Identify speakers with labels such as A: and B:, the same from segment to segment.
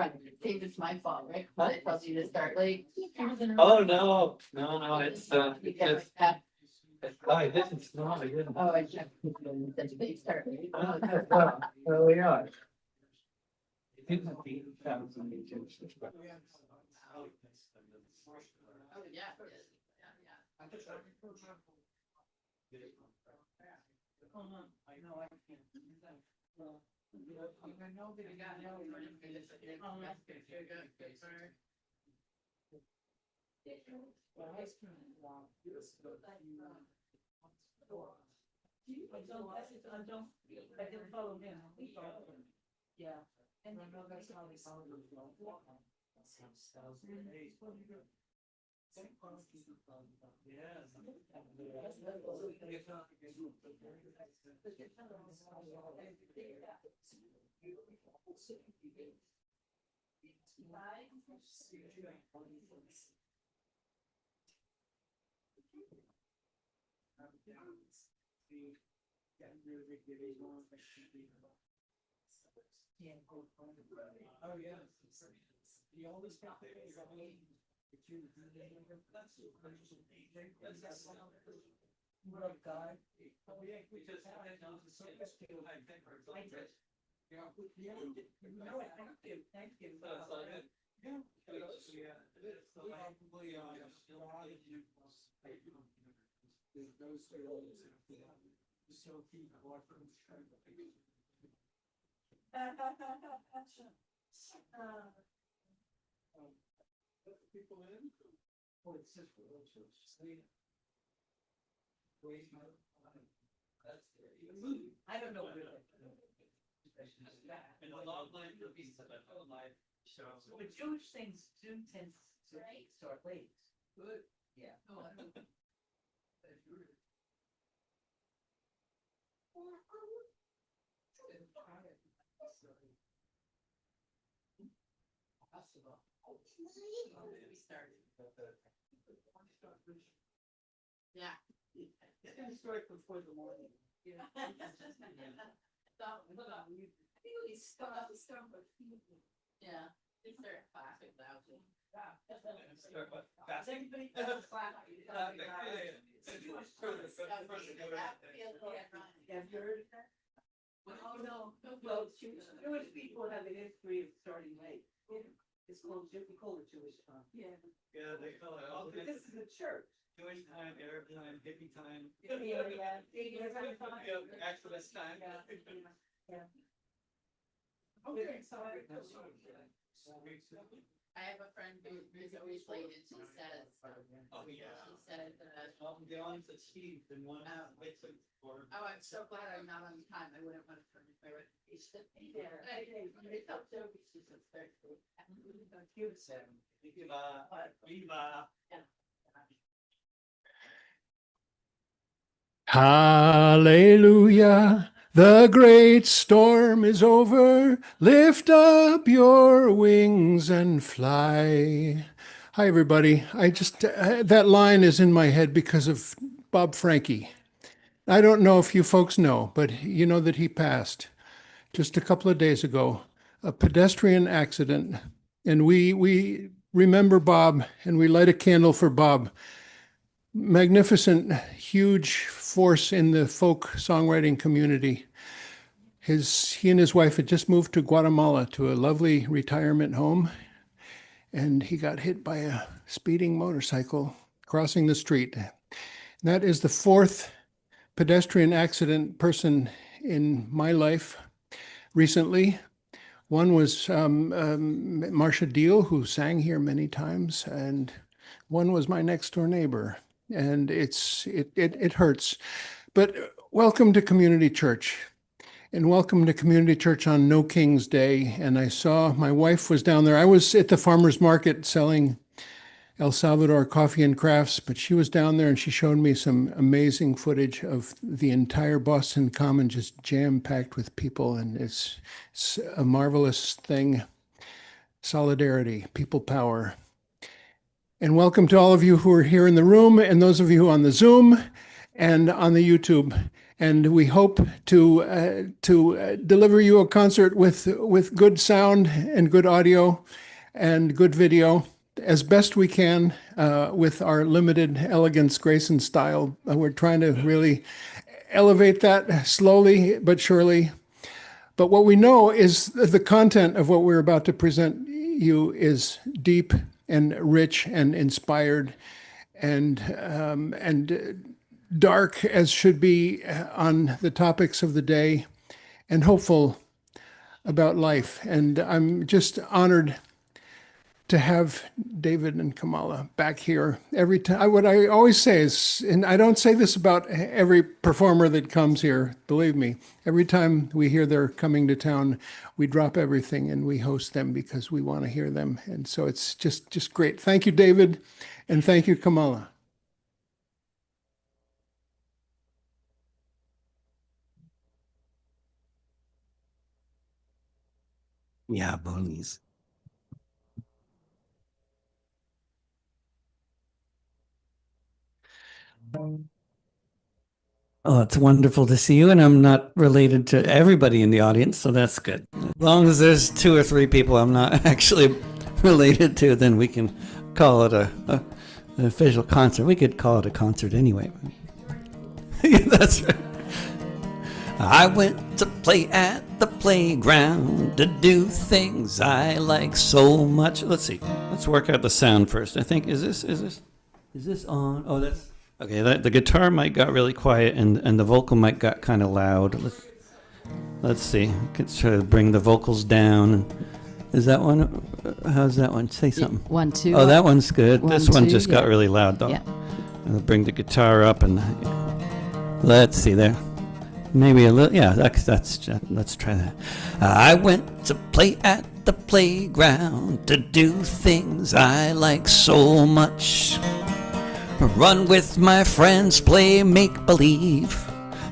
A: Right, see, it's my fault, right? Because I told you to start late.
B: Oh, no, it's,
A: You get
B: just,
A: like that.
B: I didn't, no, I didn't.
A: Oh, I checked. That they start late.
B: Well, we are.
A: Oh, yeah.
C: I know I can't do that. I know that you got no. I didn't follow him. Yeah. And I know that's how they follow the law. Oh, yeah. The oldest got there. What a guy. Oh, yeah, we just had it on the surface. I did. Yeah, no, thank you. Yeah. Probably, those so keep watching. People in? Oh, it's just for those who see. I don't know. And a long line will be set up on live shows. But Jewish things do tend to start late. Good. Yeah.
A: Yeah.
C: It's gonna start before the morning. Yeah.
A: I think we start. Yeah, they start classic loud.
C: Oh, no, well, Jewish people have a history of starting late. It's called, we call it Jewish time. Yeah.
B: Yeah, they call it, oh,
C: This is a church.
B: Jewish time, Arab time, hippie time.
C: Yeah.
B: Exodus time.
C: Yeah. Okay, so.
A: I have a friend who is always late and she says.
B: Oh, yeah.
A: She said that.
B: The one's achieved and one waits for.
A: Oh, I'm so glad I'm not on time. I wouldn't want to turn my reputation.
C: Yeah.
B: Viva.
D: Hallelujah, the great storm is over. Lift up your wings and fly. Hi, everybody. That line is in my head because of Bob Franke. I don't know if you folks know, but you know that he passed just a couple of days ago, a pedestrian accident. And we remember Bob and we light a candle for Bob. Magnificent, huge force in the folk songwriting community. He and his wife had just moved to Guatemala to a lovely retirement home, and he got hit by a speeding motorcycle crossing the street. And that is the fourth pedestrian accident person in my life recently. One was Marsha Deal, who sang here many times, and one was my next door neighbor. And it hurts. But welcome to Community Church. And welcome to Community Church on No King's Day. And I saw my wife was down there. I was at the farmer's market selling El Salvador coffee and crafts, but she was down there and she showed me some amazing footage of the entire Boston Common just jam-packed with people. And it's a marvelous thing. Solidarity, people power. And welcome to all of you who are here in the room and those of you on the Zoom and on the YouTube. And we hope to deliver you a concert with good sound and good audio and good video as best we can with our limited elegance, grace, and style. We're trying to really elevate that slowly but surely. But what we know is the content of what we're about to present you is deep and rich and inspired and dark as should be on the topics of the day, and hopeful about life. And I'm just honored to have David and Kamala back here every time. What I always say is, and I don't say this about every performer that comes here, believe me, every time we hear they're coming to town, we drop everything and we host them because we want to hear them. And so it's just great. Thank you, David, and thank you, Kamala.
E: Yeah, bullies. Oh, it's wonderful to see you, and I'm not related to everybody in the audience, so that's good. As long as there's 2 or 3 people I'm not actually related to, then we can call it an official concert. We could call it a concert anyway. Yeah, that's right. I went to play at the playground to do things I like so much. Let's see. Let's work out the sound first. I think is this on? Oh, that's okay. The guitar mic got really quiet and the vocal mic got kind of loud. Let's see. Let's try to bring the vocals down. Is that one? How's that one? Say something.
F: 1, 2.
E: Oh, that one's good. This one
F: 2,
E: just got really loud though.
F: Yeah.
E: I'll bring the guitar up and let's see there. Maybe a little, yeah, let's try that. I went to play at the playground to do things I like so much. Run with my friends, play make-believe,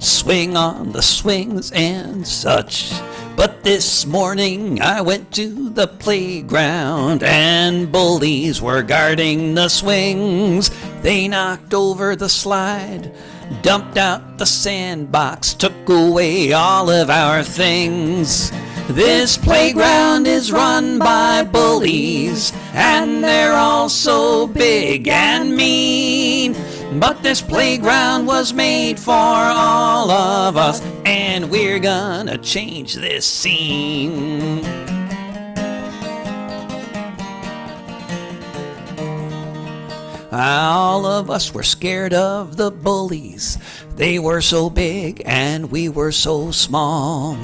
E: swing on the swings and such. But this morning I went to the playground and bullies were guarding the swings. They knocked over the slide, dumped out the sandbox, took away all of our things. This playground is run by bullies, and they're all so big and mean. But this playground was made for all of us, and we're gonna change this scene. All of us were scared of the bullies. They were so big and we were so small.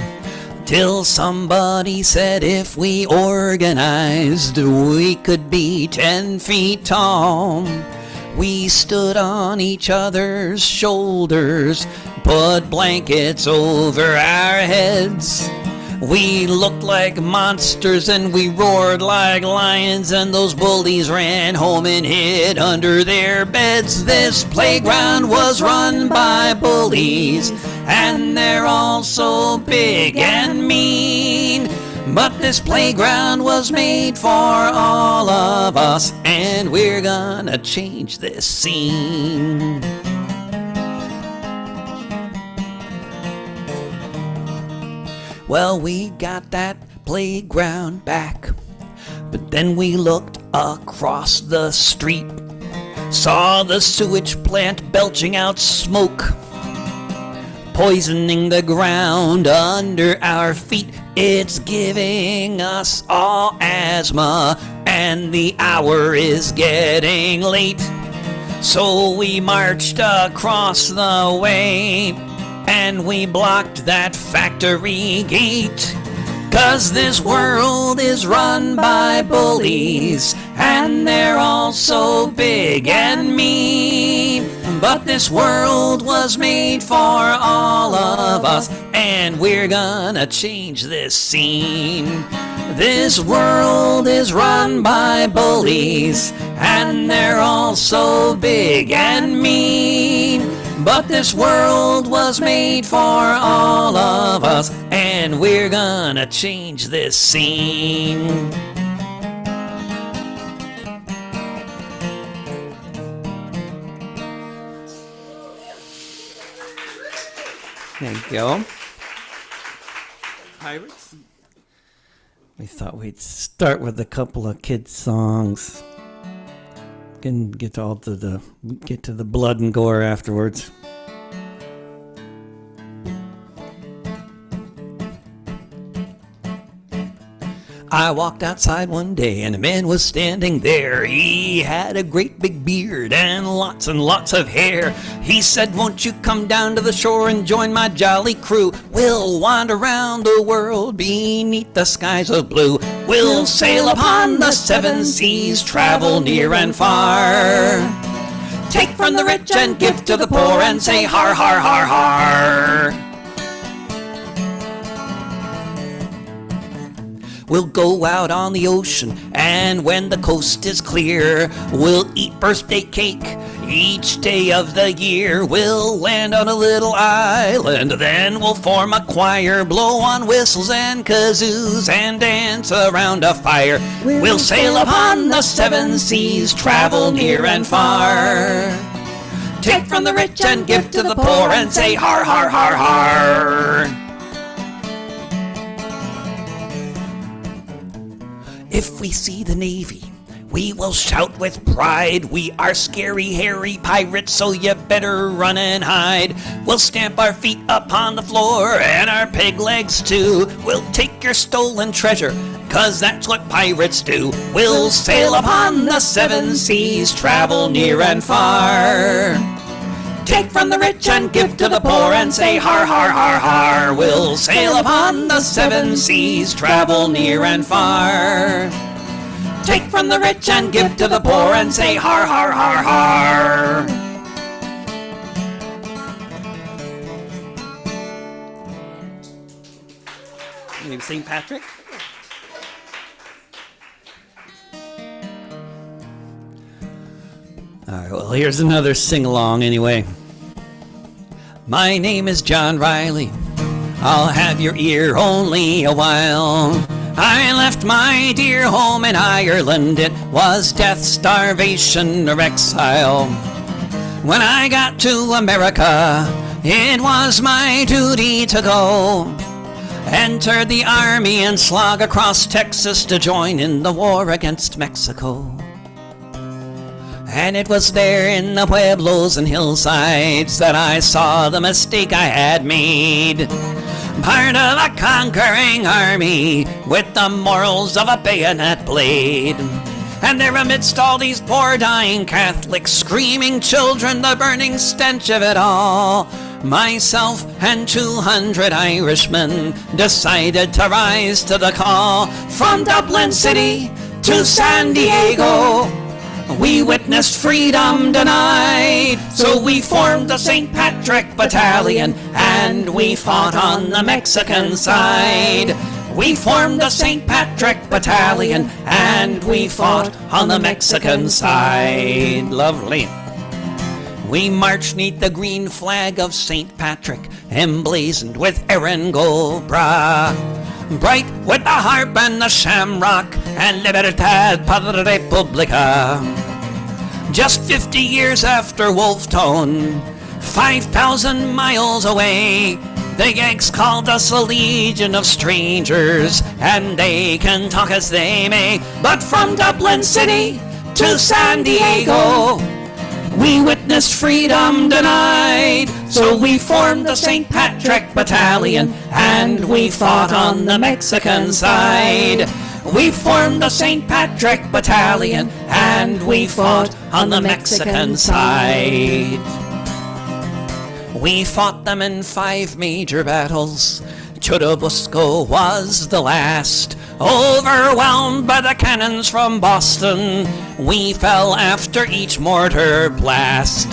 E: Till somebody said if we organized, we could be 10 feet tall. We stood on each other's shoulders, put blankets over our heads. We looked like monsters and we roared like lions, and those bullies ran home and hid under their beds. This playground was run by bullies, and they're all so big and mean. But this playground was made for all of us, and we're gonna change this scene. Well, we got that playground back, but then we looked across the street, saw the sewage plant belching out smoke, poisoning the ground under our feet. It's giving us all asthma, and the hour is getting late. So we marched across the way, and we blocked that factory gate. 'Cause this world is run by bullies, and they're all so big and mean. But this world was made for all of us, and we're gonna change this scene. This world is run by bullies, and they're all so big and mean. But this world was made for all of us, and we're gonna change this scene. go. Pirates. We thought we'd start with a couple of kids' songs. And get to the blood and gore afterwards. I walked outside one day and a man was standing there. He had a great big beard and lots of hair. He said, "Won't you come down to the shore and join my jolly crew? We'll wander around the world beneath the skies of blue. We'll sail upon the seven seas, travel near and far. Take from the rich and give to the poor and say har, har, har, har." We'll go out on the ocean, and when the coast is clear, we'll eat birthday cake each day of the year. We'll land on a little island, then we'll form a choir, blow on whistles and kazoos, and dance around a fire. We'll sail upon the seven seas, travel near and far. Take from the rich and give to the poor, and say har, har, har, har. If we see the Navy, we will shout with pride. We are scary, hairy pirates, so you better run and hide. We'll stamp our feet upon the floor and our peg legs too. We'll take your stolen treasure, 'cause that's what pirates do. We'll sail upon the seven seas, travel near and far. Take from the rich and give to the poor and say har, har, har, har. We'll sail upon the seven seas, travel near and far. Take from the rich and give to the poor and say har, har, har, har. Maybe St. Patrick? All right, well, here's another sing-along anyway. My name is John Riley. I'll have your ear only a while. I left my dear home in Ireland. It was death, starvation, or exile. When I got to America, it was my duty to go. Entered the army and slog across Texas to join in the war against Mexico. And it was there in the pueblos and hillsides that I saw the mistake I had made. Part of a conquering army with the morals of a bayonet blade. And there amidst all these poor dying Catholics, screaming children, the burning stench of it all, myself and 200 Irishmen decided to rise to the call. From Dublin City to San Diego, we witnessed freedom denied, so we formed the St. Patrick Battalion, and we fought on the Mexican side. We formed the St. Patrick Battalion, and we fought on the Mexican side. Lovely. We marched 'neath the green flag of St. Patrick, emblazoned with Erin gold bra. Bright with the harp and the shamrock, and Libertad Padre Republica. Just 50 years after Wolftown, 5,000 miles away, the Yanks called us a legion of strangers, and they can talk as they may. But from Dublin City to San Diego, we witnessed freedom denied, so we formed the St. Patrick Battalion, and we fought on the Mexican side. We formed the St. Patrick Battalion, and we fought on the Mexican side. We fought them in 5 major battles. Churubusco was the last. Overwhelmed by the cannons from Boston, we fell after each mortar blast.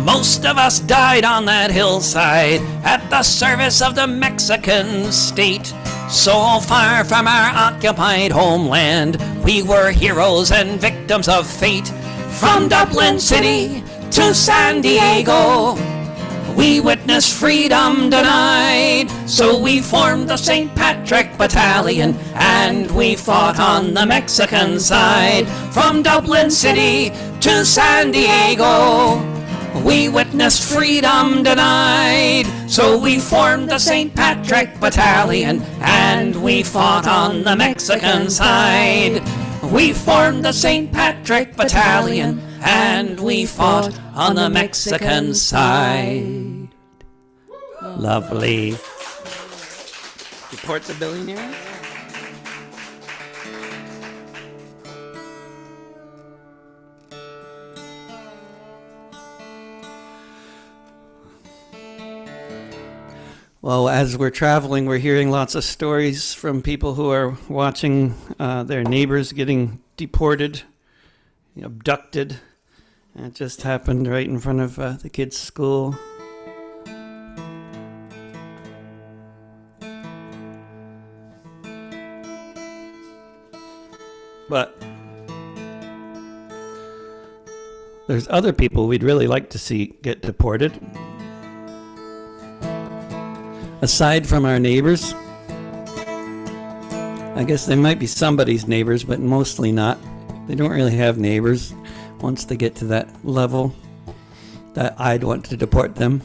E: Most of us died on that hillside at the service of the Mexican state. So far from our occupied homeland, we were heroes and victims of fate. From Dublin City to San Diego, we witnessed freedom denied, so we formed the St. Patrick Battalion, and we fought on the Mexican side. From Dublin City to San Diego, We witnessed freedom denied, so we formed the St. Patrick Battalion, and we fought on the Mexican side. We formed the St. Patrick Battalion, and we fought on the Mexican side. Lovely. Deport the billionaire? Well, as we're traveling, we're hearing lots of stories from people who are watching their neighbors getting deported, abducted. And it just happened right in front of the kids' school. But there's other people we'd really like to see get deported. Aside from our neighbors, I guess they might be somebody's neighbors, but mostly not. They don't really have neighbors once they get to that level that I'd want to deport them.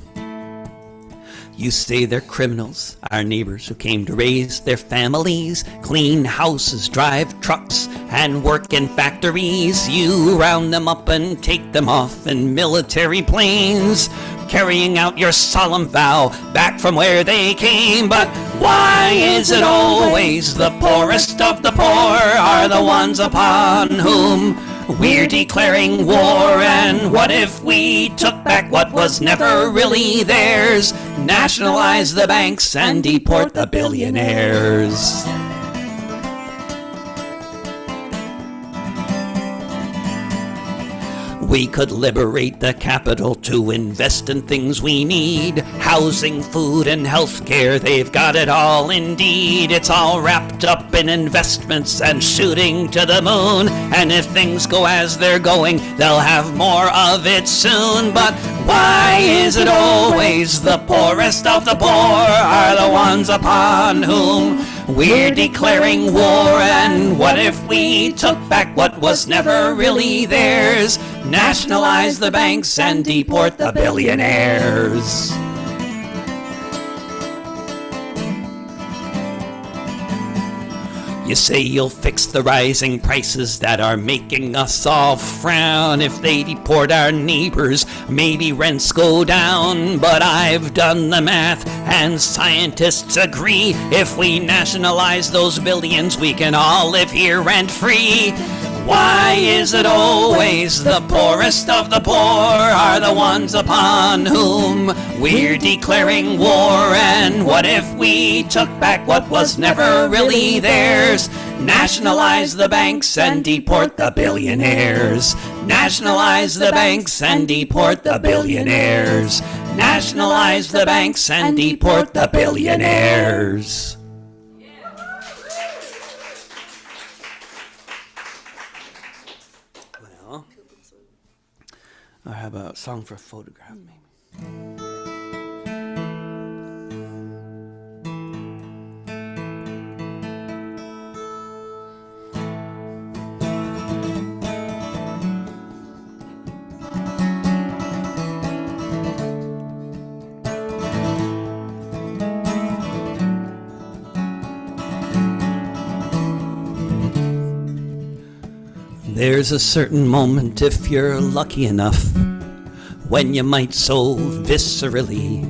E: You say they're criminals, our neighbors who came to raise their families, clean houses, drive trucks, and work in factories. You round them up and take them off in military planes, carrying out your solemn vow back from where they came. But why is it always the poorest of the poor are the ones upon whom we're declaring war? And what if we took back what was never really theirs? Nationalize the banks and deport the billionaires. We could liberate the capital to invest in things we need. Housing, food, and healthcare, they've got it all indeed. It's all wrapped up in investments and shooting to the moon. And if things go as they're going, they'll have more of it soon. But why is it always the poorest of the poor are the ones upon whom we're declaring war? And what if we took back what was never really theirs? Nationalize the banks and deport the billionaires. You say you'll fix the rising prices that are making us all frown. If they deport our neighbors, maybe rents go down. But I've done the math and scientists agree. If we nationalize those billions, we can all live here rent-free. Why is it always the poorest of the poor are the ones upon whom we're declaring war? And what if we took back what was never really theirs? Nationalize the banks and deport the billionaires. Nationalize the banks and deport the billionaires. Nationalize the banks and deport the billionaires. Or how about a song for a photograph, maybe? There's a certain moment, if you're lucky enough, when you might so viscerally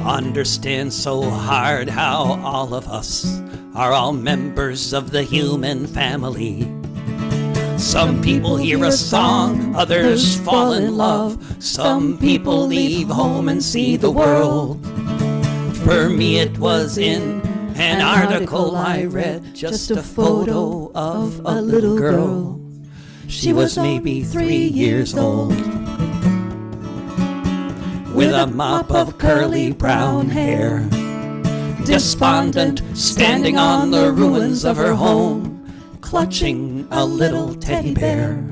E: understand so hard how all of us are all members of the human family. Some people hear a song, others fall in love. Some people leave home and see the world. For me it was in an article I read, just a photo of a little girl. She was maybe 3 years old, with a mop of curly brown hair, despondent, standing on the ruins of her home, clutching a little teddy bear.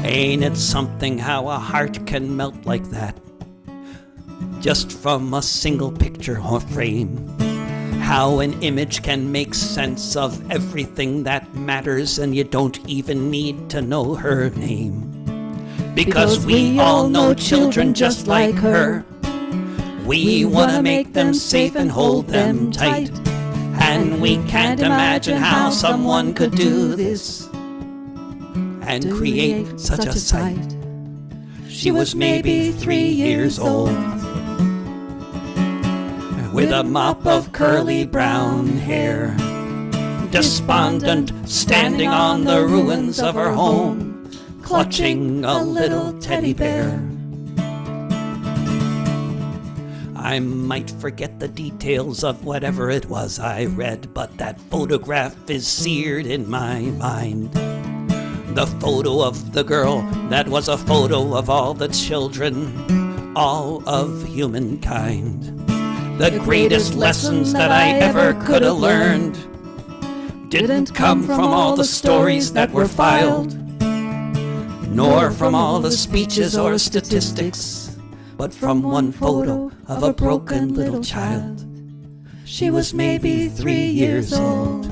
E: Ain't it something how a heart can melt like that, just from a single picture or frame? how an image can make sense of everything that matters, and you don't even need to know her name. Because we all know children just like her. We want to make them safe and hold them tight. And we can't imagine how someone could do this and create such a sight. She was maybe 3 years old, with a mop of curly brown hair, despondent, standing on the ruins of her home, clutching a little teddy bear. I might forget the details of whatever it was I read, but that photograph is seared in my mind. The photo of the girl that was a photo of all the children, all of humankind. The greatest lessons that I ever could have learned didn't come from all the stories that were filed, nor from all the speeches or statistics, but from one photo of a broken little child. She was maybe 3 years old,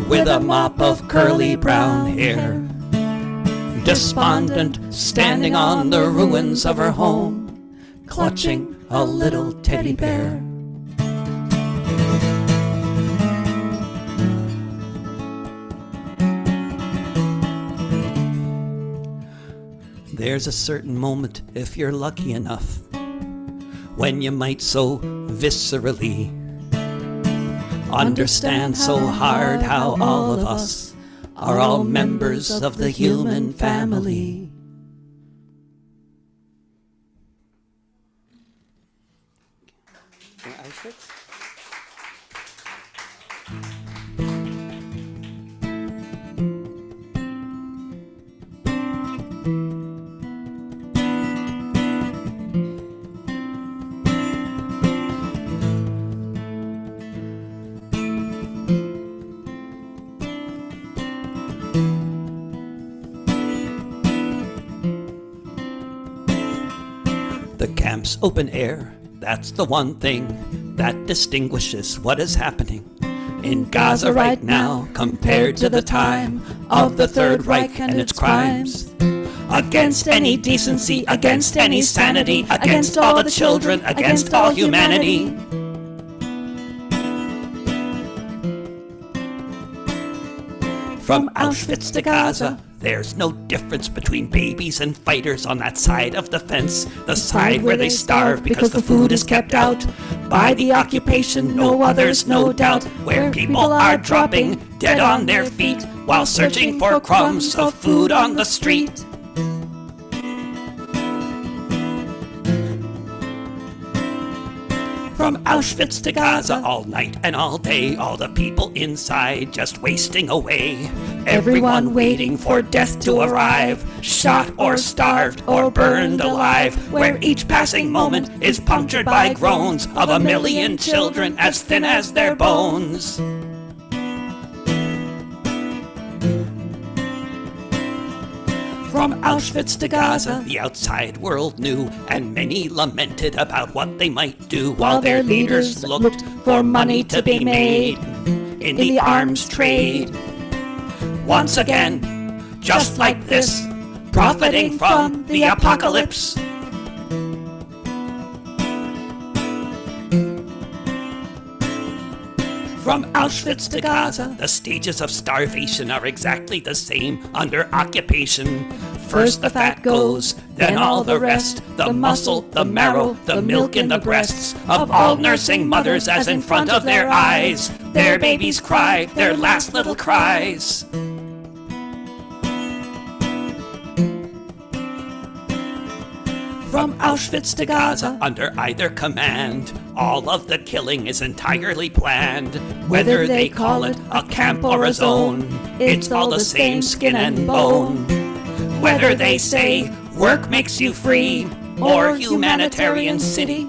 E: with a mop of curly brown hair, despondent, standing on the ruins of her home, clutching a little teddy bear. There's a certain moment, if you're lucky enough, when you might so viscerally understand so hard how all of us are all members of the human family. The camp's open air, that's the one thing that distinguishes what is happening in Gaza right now compared to the time of the Third Reich and its crimes. Against any decency, against any sanity, against all the children, against all humanity. From Auschwitz to Gaza, there's no difference between babies and fighters on that side of the fence, the side where they starve because the food is kept out by the occupation, no others, no doubt, where people are dropping dead on their feet while searching for crumbs of food on the street. From Auschwitz to Gaza, all night and all day, all the people inside just wasting away. Everyone waiting for death to arrive, shot or starved or burned alive, where each passing moment is punctured by groans of a million children as thin as their bones. From Auschwitz to Gaza, the outside world knew, and many lamented about what they might do, while their leaders looked for money to be made in the arms trade. Once again, just like this, profiting from the apocalypse. From Auschwitz to Gaza, the stages of starvation are exactly the same under occupation. First the fat goes, then all the rest, the muscle, the marrow, the milk in the breasts of all nursing mothers as in front of their eyes, their babies cry their last little cries. From Auschwitz to Gaza, under either command, all of the killing is entirely planned. Whether they call it a camp or a zone, it's all the same skin and bone. Whether they say work makes you free or humanitarian city.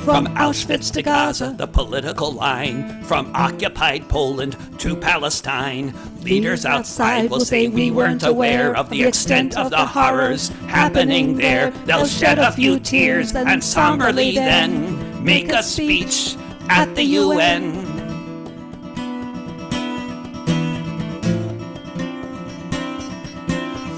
E: From Auschwitz to Gaza, the political line, from occupied Poland to Palestine, Leaders outside will say we weren't aware of the extent of the horrors happening there. They'll shed a few tears and somberly then make a speech at the UN.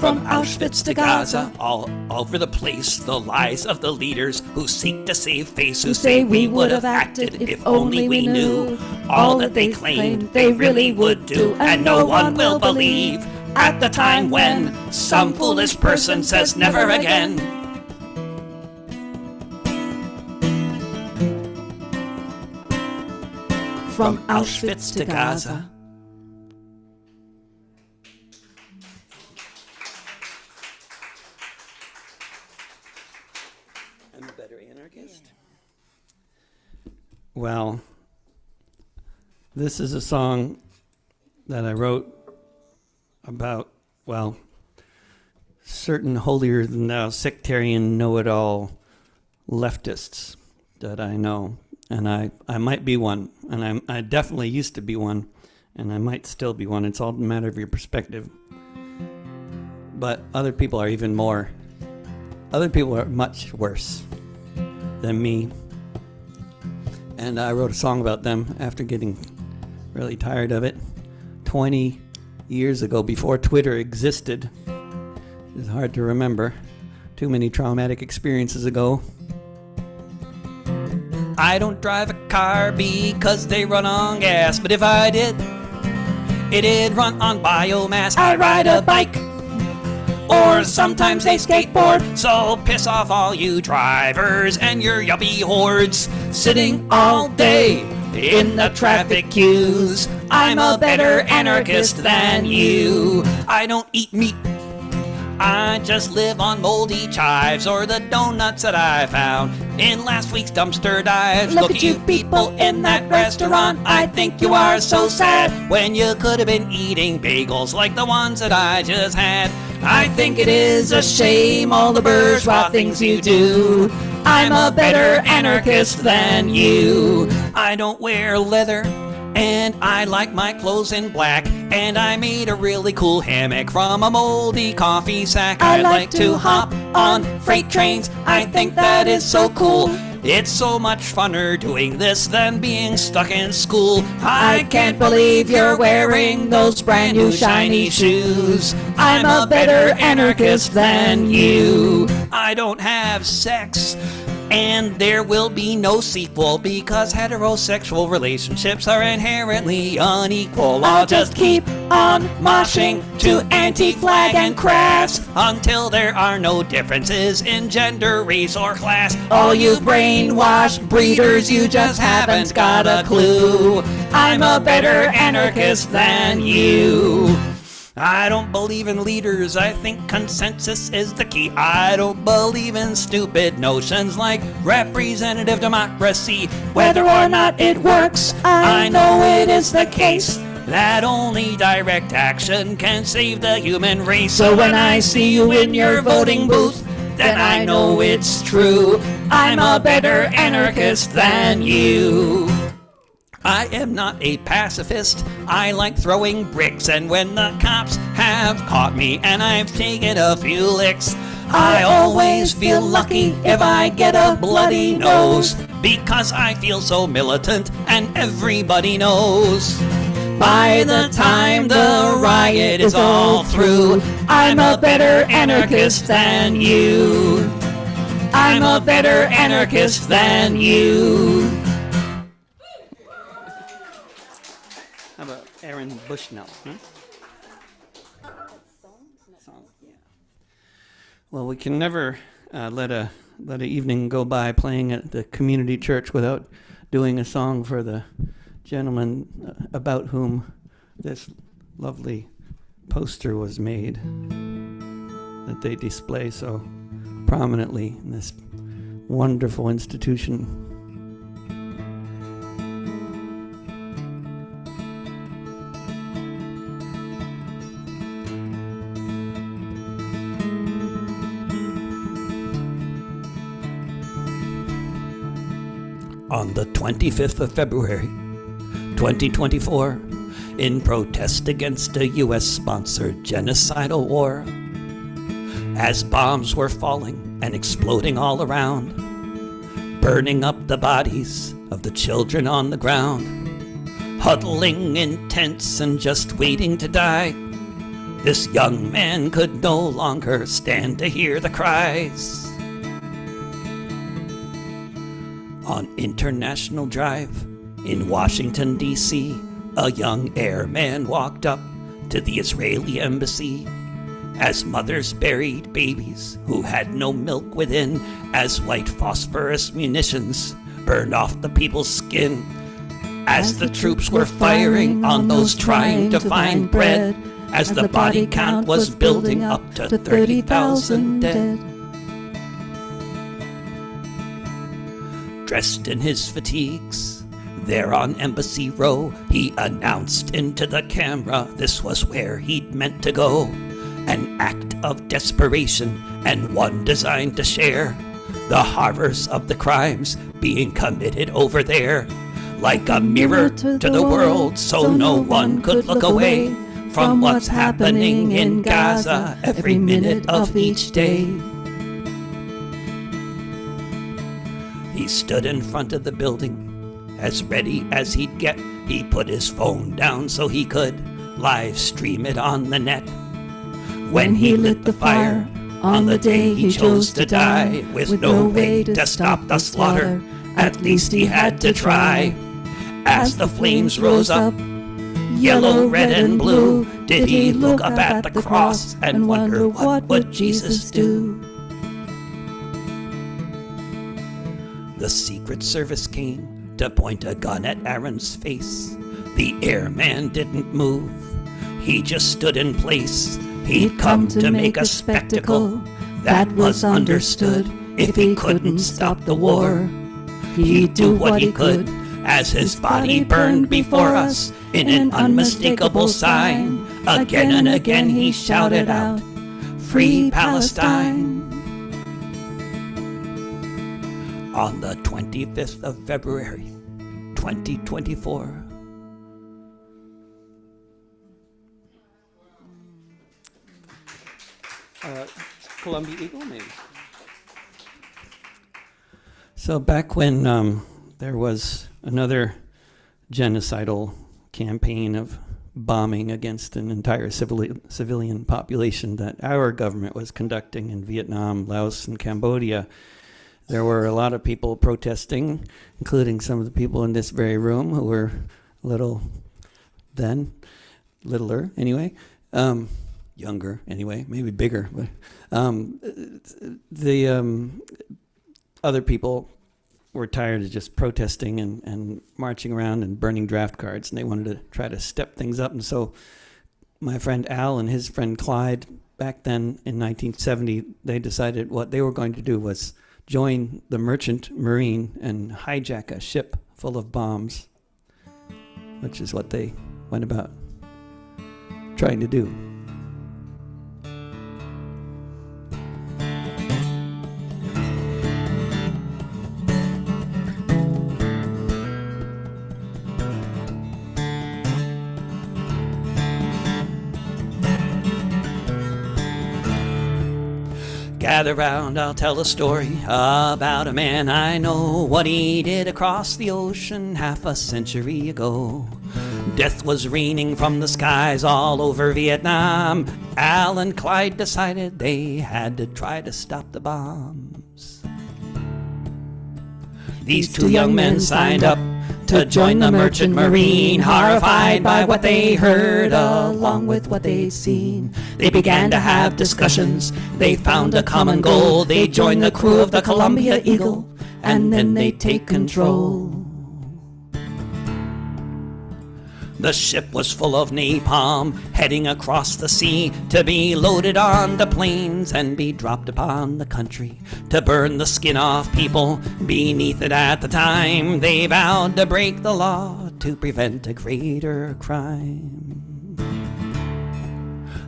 E: From Auschwitz to Gaza, all over the place, the lies of the leaders who seek to save face, who say we would have acted if only we knew all that they claimed they really would do, and no one will believe at the time when some foolish person says never again. From Auschwitz to Gaza. I'm a better anarchist. Well, this is a song that I wrote about, well, certain holier-than-thou sectarian know-it-all leftists that I know. And I might be one, and I definitely used to be one, and I might still be one. It's all a matter of your perspective. But other people are even more. Other people are much worse than me. And I wrote a song about them after getting really tired of it 20 years ago, before Twitter existed. It's hard to remember. Too many traumatic experiences ago. I don't drive a car because they run on gas, but if I did, it'd run on biomass. I ride a bike, or sometimes a skateboard, so piss off all you drivers and your yuppie hordes sitting all day in the traffic queues. I'm a better anarchist than you. I don't eat meat, I just live on moldy chives or the donuts that I found in last week's dumpster dives. Look at you people in that restaurant, I think you are so sad when you could have been eating bagels like the ones that I just had. I think it is a shame, all the bourgeois things you do. I'm a better anarchist than you. I don't wear leather, and I like my clothes in black, and I made a really cool hammock from a moldy coffee sack. I like to hop on freight trains, I think that is so cool. It's so much funner doing this than being stuck in school. I can't believe you're wearing those brand new shiny shoes. I'm a better anarchist than you. I don't have sex, and there will be no sequel because heterosexual relationships are inherently unequal. I'll just keep on moshing to anti-flag and crafts until there are no differences in gender, race, or class. All you brainwashed breeders, you just haven't got a clue. I'm a better anarchist than you. I don't believe in leaders, I think consensus is the key. I don't believe in stupid notions like representative democracy. Whether or not it works, I know it is the case that only direct action can save the human race. So when I see you in your voting booth, then I know it's true. I'm a better anarchist than you. I am not a pacifist, I like throwing bricks, and when the cops have caught me and I've taken a few licks, I always feel lucky if I get a bloody nose, because I feel so militant and everybody knows. By the time the riot is all through, I'm a better anarchist than you. I'm a better anarchist than you. How about Aaron Bushnell? Song, yeah. Well, we can never let an evening go by playing at the community church without doing a song for the gentleman about whom this lovely poster was made that they display so prominently in this wonderful institution. On the 25th of February, 2024, in protest against a US-sponsored genocidal war. As bombs were falling and exploding all around, burning up the bodies of the children on the ground, huddling in tents and just waiting to die, this young man could no longer stand to hear the cries. On International Drive in Washington, D.C., a young airman walked up to the Israeli embassy as mothers buried babies who had no milk within, as white phosphorus munitions burned off the people's skin. As the troops were firing on those trying to find bread, as the body count was building up to 30,000 dead. Dressed in his fatigues, there on Embassy Row, he announced into the camera this was where he'd meant to go. An act of desperation, and one designed to share the horrors of the crimes being committed over there. Like a mirror to the world, so no one could look away from what's happening in Gaza every minute of each day. He stood in front of the building, as ready as he'd get. He put his phone down so he could live stream it on the net. When he lit the fire on the day he chose to die, with no way to stop the slaughter, at least he had to try. As the flames rose up, yellow, red, and blue, did he look up at the cross and wonder what would Jesus do? The Secret Service came to point a gun at Aaron's face. The airman didn't move, he just stood in place. He'd come to make a spectacle, that was understood. If he couldn't stop the war, he'd do what he could. As his body burned before us in an unmistakable sign, again and again he shouted out, "Free Palestine!" On the 25th of February, 2024, Columbia Eagle, maybe. So back when there was another genocidal campaign of bombing against an entire civilian population that our government was conducting in Vietnam, Laos, and Cambodia, there were a lot of people protesting, including some of the people in this very room who were littler anyway, younger anyway, maybe bigger, but the other people were tired of just protesting and marching around and burning draft cards, and they wanted to try to step things up. And so my friend Al and his friend Clyde, back then in 1970, they decided what they were going to do was join the merchant marine and hijack a ship full of bombs, which is what they went about trying to do. Gather round, I'll tell a story about a man I know, what he did across the ocean half a century ago. Death was raining from the skies all over Vietnam. Al and Clyde decided they had to try to stop the bombs. These two young men signed up to join the merchant marine, horrified by what they heard along with what they'd seen. They began to have discussions, they found a common goal. They joined the crew of the Columbia Eagle, and then they'd take control. The ship was full of napalm, heading across the sea to be loaded on the planes and be dropped upon the country to burn the skin off people beneath it. At the time, they vowed to break the law to prevent a greater crime.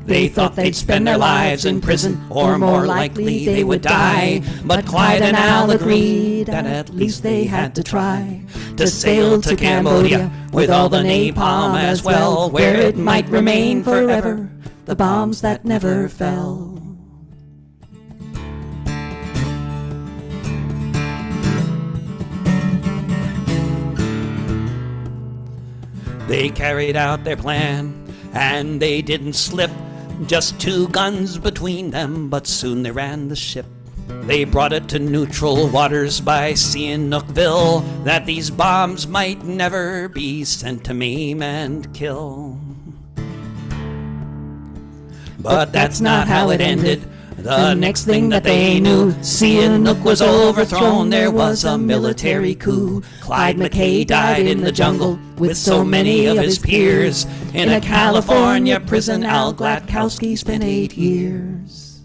E: They thought they'd spend their lives in prison, or more likely they would die. But Clyde and Al agreed that at least they had to try to sail to Cambodia with all the napalm as well, where it might remain forever, the bombs that never fell. They carried out their plan, and they didn't slip. Just 2 guns between them, but soon they ran the ship. They brought it to neutral waters by seeing Nookville, that these bombs might never be sent to maim and kill. But that's not how it ended. The next thing that they knew, Sihanouk was overthrown. There was a military coup. Clyde McKay died in the jungle with so many of his peers. In a California prison, Al Gladkowski spent 8 years.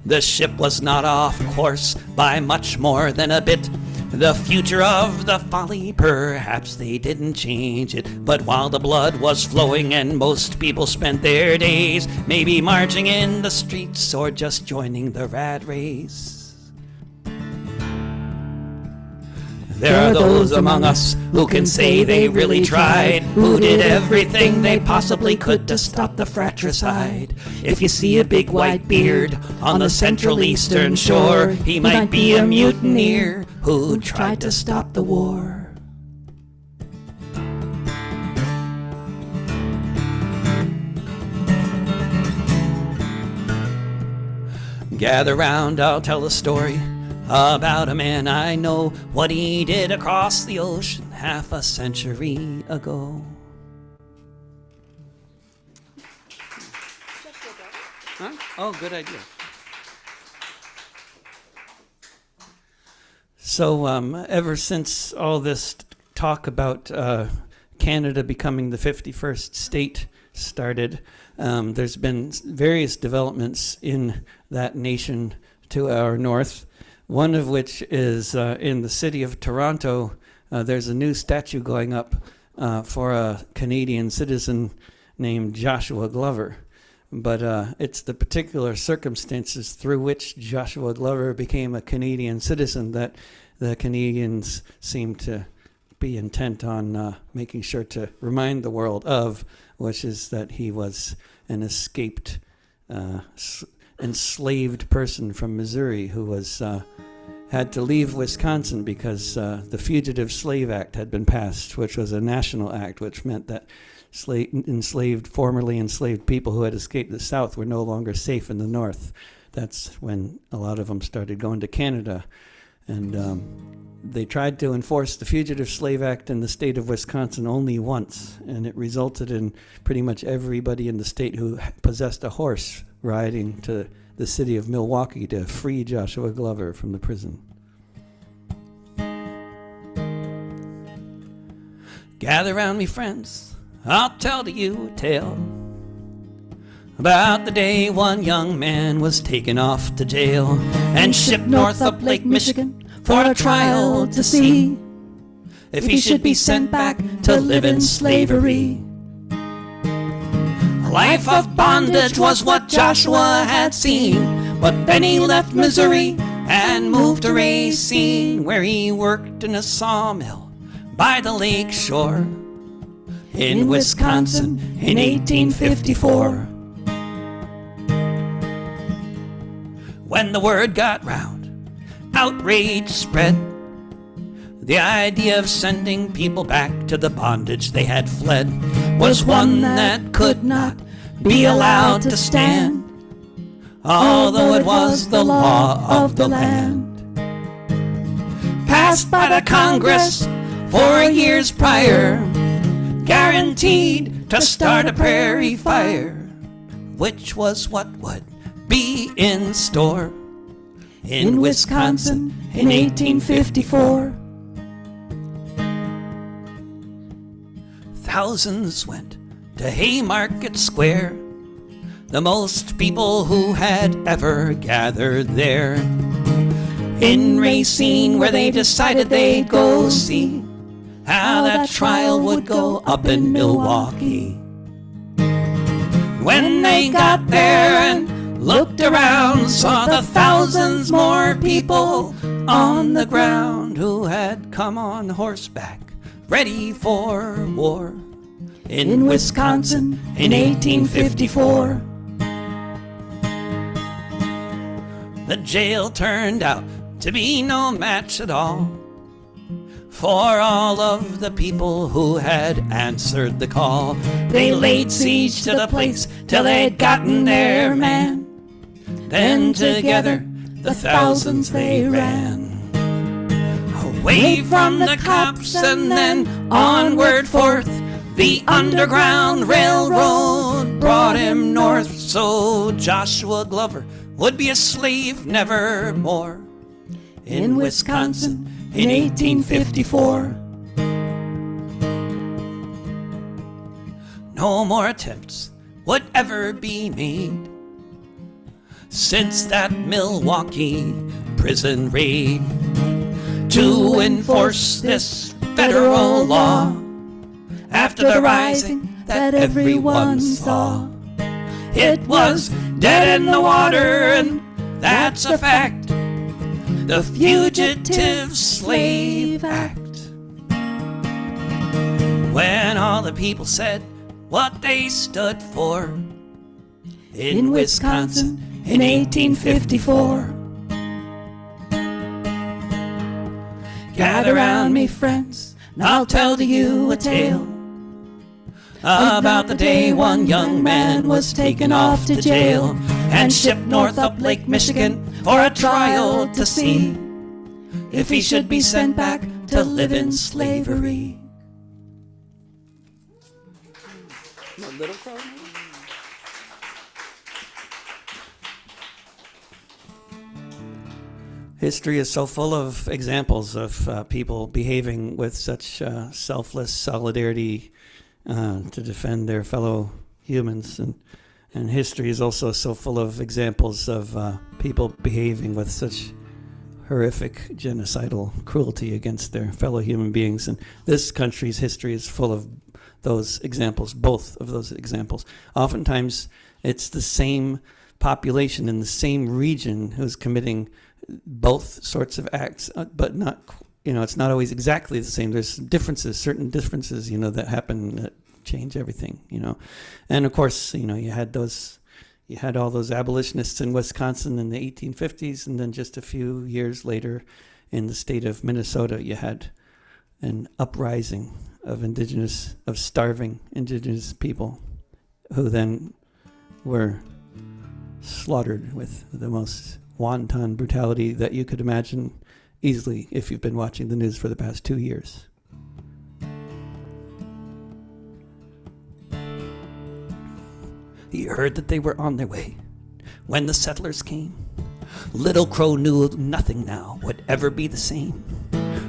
E: The ship was not off course by much more than a bit. The future of the Folly, perhaps they didn't change it. But while the blood was flowing and most people spent their days maybe marching in the streets or just joining the rat race, there are those among us who can say they really tried, who did everything they possibly could to stop the fratricide. If you see a big white beard on the Central Eastern shore, he might be a mutineer who tried to stop the war. Gather round, I'll tell a story about a man I know, what he did across the ocean half a century ago. Huh? Oh, good idea. So ever since all this talk about Canada becoming the 51st state started, there's been various developments in that nation to our north. One of which is in the city of Toronto, there's a new statue going up for a Canadian citizen named Joshua Glover. But it's the particular circumstances through which Joshua Glover became a Canadian citizen that the Canadians seem to be intent on making sure to remind the world of, which is that he was an escaped enslaved person from Missouri who was had to leave Wisconsin because the Fugitive Slave Act had been passed, which was a national act, which meant that formerly enslaved people who had escaped the South were no longer safe in the North. That's when a lot of them started going to Canada. And they tried to enforce the Fugitive Slave Act in the state of Wisconsin only once, and it resulted in pretty much everybody in the state who possessed a horse riding to the city of Milwaukee to free Joshua Glover from the prison. Gather round me, friends, I'll tell to you a tale about the day one young man was taken off to jail and shipped north up Lake Michigan for a trial to see if he should be sent back to live in slavery. A life of bondage was what Joshua had seen, but then he left Missouri and moved to Racine, where he worked in a sawmill by the lake shore in Wisconsin in 1854. When the word got round, outrage spread. The idea of sending people back to the bondage they had fled was one that could not be allowed to stand, although it was the law of the land, passed by the Congress 4 years prior, guaranteed to start a prairie fire, which was what would be in store in Wisconsin in 1854. Thousands went to Haymarket Square, the most people who had ever gathered there. In Racine, where they decided they'd go see how that trial would go up in Milwaukee. When they got there and looked around, saw the thousands more people on the ground who had come on horseback, ready for war. In Wisconsin in 1854. The jail turned out to be no match at all for all of the people who had answered the call. They laid siege to the place till they'd gotten their man. Then together the thousands they ran. Away from the cops and then onward forth. The Underground Railroad brought him north, so Joshua Glover would be a slave nevermore. In Wisconsin in 1854. No more attempts would ever be made since that Milwaukee prison raid to enforce this federal law. After the rising that everyone saw, it was dead in the water, and that's a fact. The Fugitive Slave Act. When all the people said what they stood for in Wisconsin in 1854. Gather round me, friends, and I'll tell to you a tale about the day one young man was taken off to jail and shipped north up Lake Michigan for a trial to see if he should be sent back to live in slavery. History is so full of examples of people behaving with such selfless solidarity to defend their fellow humans, and history is also so full of examples of people behaving with such horrific genocidal cruelty against their fellow human beings. And this country's history is full of those examples, both of those examples. Oftentimes, it's the same population in the same region who's committing both sorts of acts, but not, it's not always exactly the same. There's differences, certain differences, that happen that change everything, And of course, you had all those abolitionists in Wisconsin in the 1850s, and then just a few years later in the state of Minnesota, you had an uprising of starving indigenous people who then were slaughtered with the most wanton brutality that you could imagine easily if you've been watching the news for the past 2 years. He heard that they were on their way when the settlers came. Little Crow knew nothing now would ever be the same.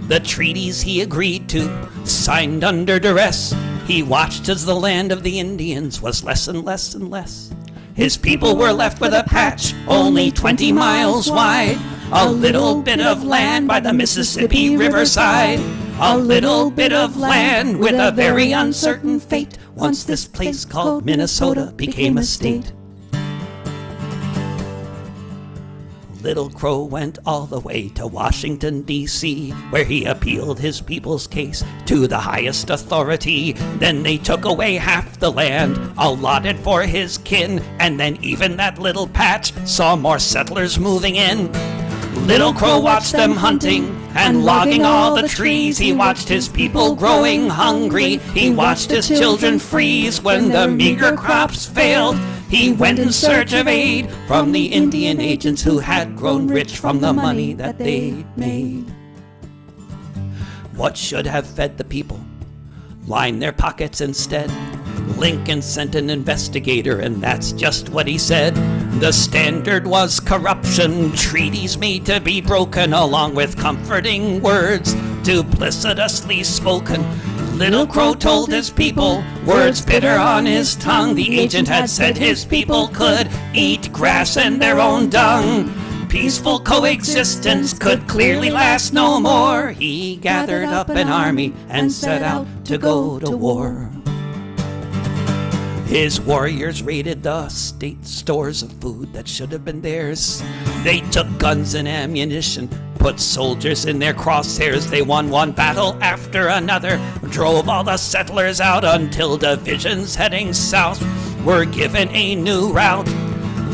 E: The treaties he agreed to, signed under duress, he watched as the land of the Indians was less and less and less. His people were left with a patch only 20 miles wide, a little bit of land by the Mississippi riverside, a little bit of land with a very uncertain fate once this place called Minnesota became a state. Little Crow went all the way to Washington, D.C., where he appealed his people's case to the highest authority. Then they took away half the land allotted for his kin, and then even that little patch saw more settlers moving in. Little Crow watched them hunting and logging all the trees. He watched his people growing hungry. He watched his children freeze when the meager crops failed. He went in search of aid from the Indian agents who had grown rich from the money that they made. What should have fed the people lined their pockets instead. Lincoln sent an investigator, and that's just what he said. The standard was corruption, treaties made to be broken, along with comforting words duplicitously spoken. Little Crow told his people, words bitter on his tongue. The agent had said his people could eat grass and their own dung. Peaceful coexistence could clearly last no more. He gathered up an army and set out to go to war. His warriors raided the state stores of food that should have been theirs. They took guns and ammunition, put soldiers in their crosshairs. They won one battle after another, drove all the settlers out until divisions heading south were given a new route.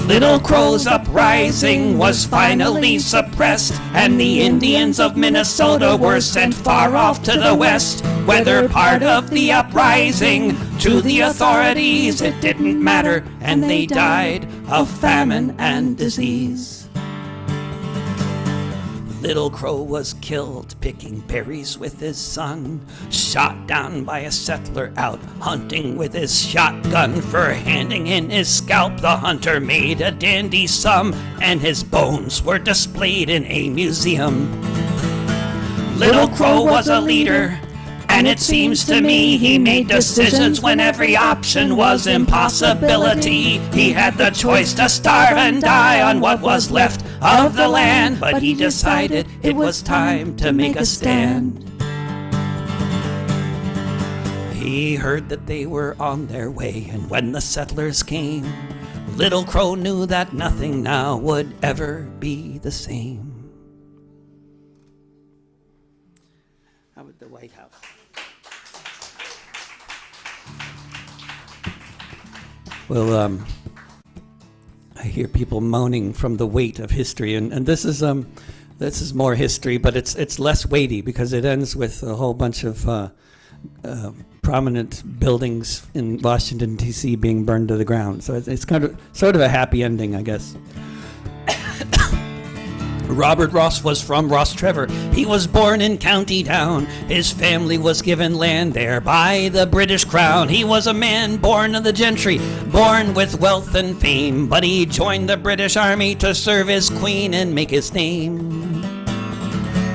E: Little Crow's uprising was finally suppressed, and the Indians of Minnesota were sent far off to the west. Whether part of the uprising, to the authorities it didn't matter, and they died of famine and disease. Little Crow was killed picking berries with his son, shot down by a settler out hunting with his shotgun. For handing in his scalp, the hunter made a dandy sum, and his bones were displayed in a museum. Little Crow was a leader, and it seems to me he made decisions when every option was impossibility. He had the choice to starve and die on what was left of the land, but he decided it was time to make a stand. He heard that they were on their way, and when the settlers came, Little Crow knew that nothing now would ever be the same. How about the White House? Well, I hear people moaning from the weight of history, and this is more history, but it's less weighty because it ends with a whole bunch of prominent buildings in Washington D.C. being burned to the ground. So it's kind of sort of a happy ending, I guess. Robert Ross was from Ross Trevor. He was born in County Down. His family was given land there by the British Crown. He was a man born of the gentry, born with wealth and fame, but he joined the British Army to serve his queen and make his name.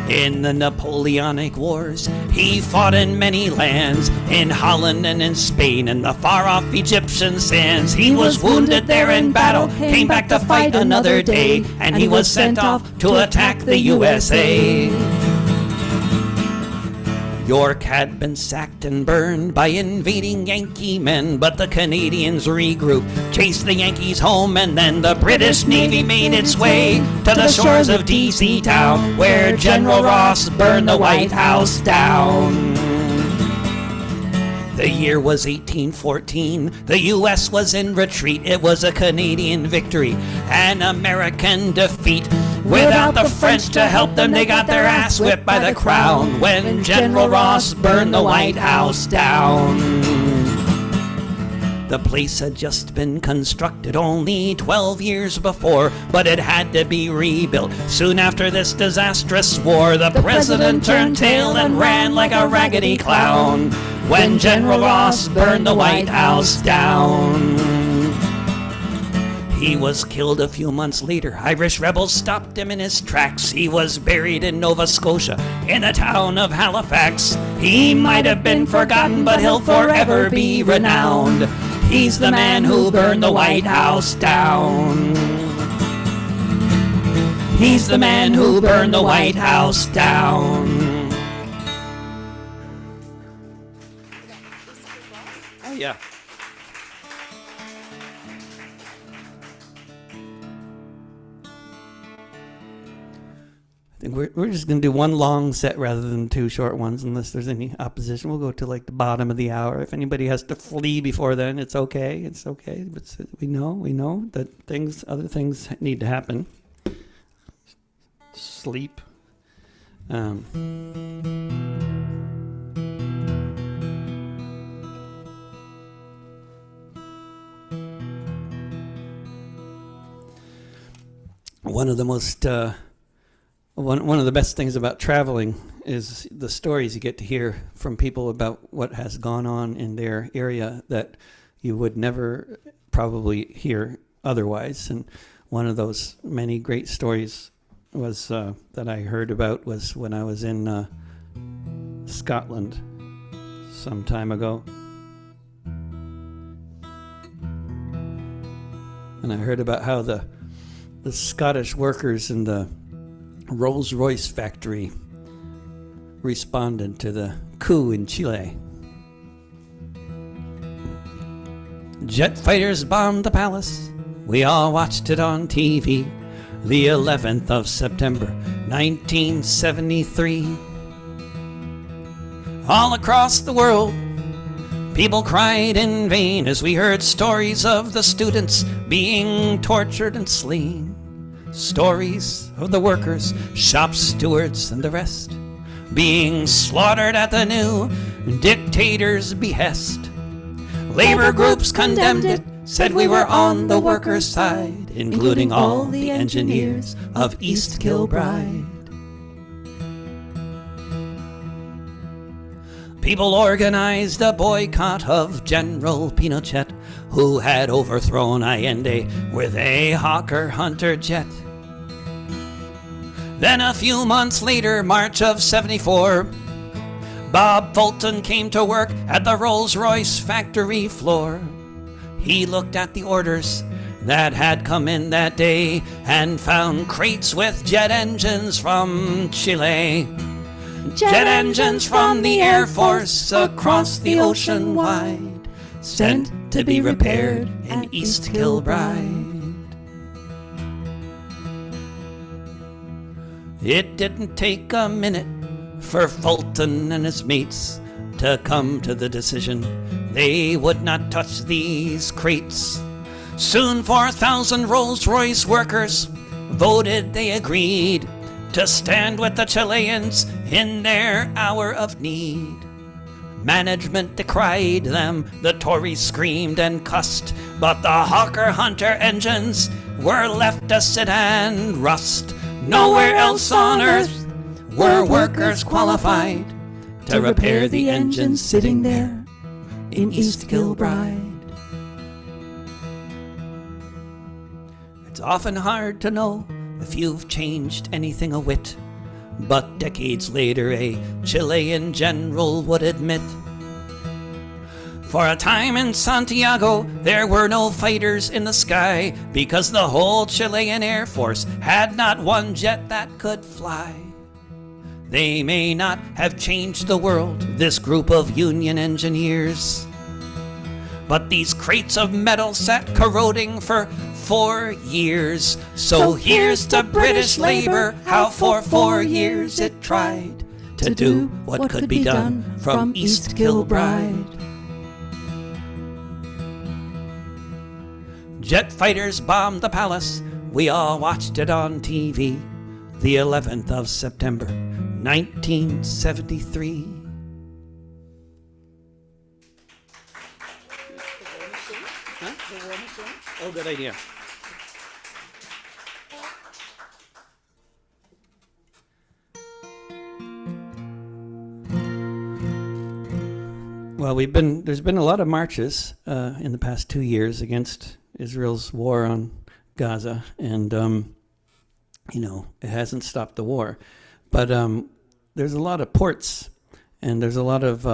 E: In the Napoleonic Wars, he fought in many lands, in Holland and in Spain and the far-off Egyptian sands. He was wounded there in battle, came back to fight another day, and he was sent off to attack the USA. York had been sacked and burned by invading Yankee men, but the Canadians regrouped, chased the Yankees home, and then the British Navy made its way to the shores of D.C. town, where General Ross burned the White House down. The year was 1814. The U.S. was in retreat. It was a Canadian victory, an American defeat. Without the French to help them, they got their ass whipped by the Crown when General Ross burned the White House down. The place had just been constructed only 12 years before, but it had to be rebuilt soon after this disastrous war. The president turned tail and ran like a raggedy clown when General Ross burned the White House down. He was killed a few months later. Irish rebels stopped him in his tracks. He was buried in Nova Scotia, in the town of Halifax. He might have been forgotten, but he'll forever be renowned. He's the man who burned the White House down. He's the man who burned the White House down. Oh, yeah. I think we're just going to do one long set rather than two short ones, unless there's any opposition. We'll go to like the bottom of the hour. If anybody has to flee before then, it's okay. It's okay. But we know that other things need to happen. Sleep. One of the most one of the best things about traveling is the stories you get to hear from people about what has gone on in their area that you would never probably hear otherwise. And one of those many great stories was that I heard about was when I was in Scotland some time ago. And I heard about how the Scottish workers in the Rolls-Royce factory responded to the coup in Chile. Jet fighters bombed the palace. We all watched it on TV. The 11th of September, 1973. All across the world, people cried in vain as we heard stories of the students being tortured and slain. Stories of the workers, shop stewards, and the rest being slaughtered at the new dictator's behest. Labor groups condemned it, said we were on the workers' side, including all the engineers of East Kilbride. People organized a boycott of General Pinochet, who had overthrown Allende with a Hawker Hunter jet. Then a few months later, March of '74, Bob Fulton came to work at the Rolls-Royce factory floor. He looked at the orders that had come in that day and found crates with jet engines from Chile. Jet engines from the Air Force across the ocean wide, sent to be repaired in East Kilbride. It didn't take a minute for Fulton and his mates to come to the decision they would not touch these crates. Soon 4,000 Rolls-Royce workers voted they agreed to stand with the Chileans in their hour of need. Management decried them, the Tories screamed and cussed, but the Hawker Hunter engines were left to sit and rust. Nowhere else on earth were workers qualified to repair the engines sitting there in East Kilbride. It's often hard to know if you've changed anything a whit, but decades later a Chilean general would admit, for a time in Santiago there were no fighters in the sky, because the whole Chilean Air Force had not one jet that could fly. They may not have changed the world, this group of union engineers, but these crates of metal sat corroding for 4 years. So here's to British Labour, how for 4 years it tried to do what could be done from East Kilbride. Jet fighters bombed the palace, we all watched it on TV. The 11th of September, 1973. Oh, good idea. Well, there's been a lot of marches in the past 2 years against Israel's war on Gaza, and it hasn't stopped the war. But there's a lot of ports, and there's a lot of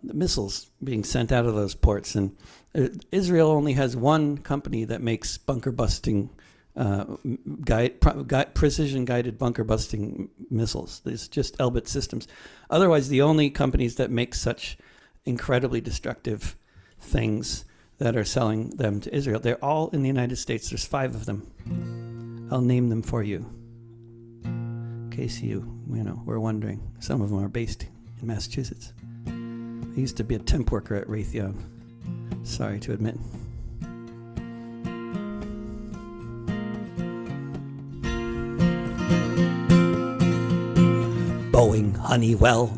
E: missiles being sent out of those ports. And Israel only has one company that makes bunker-busting, precision-guided bunker-busting missiles. It's just Elbit Systems. Otherwise, the only companies that make such incredibly destructive things that are selling them to Israel, they're all in the United States. There's 5 of them. I'll name them for you, in case you were wondering. Some of them are based in Massachusetts. I used to be a temp worker at Raytheon. Sorry to admit. Boeing, Honeywell,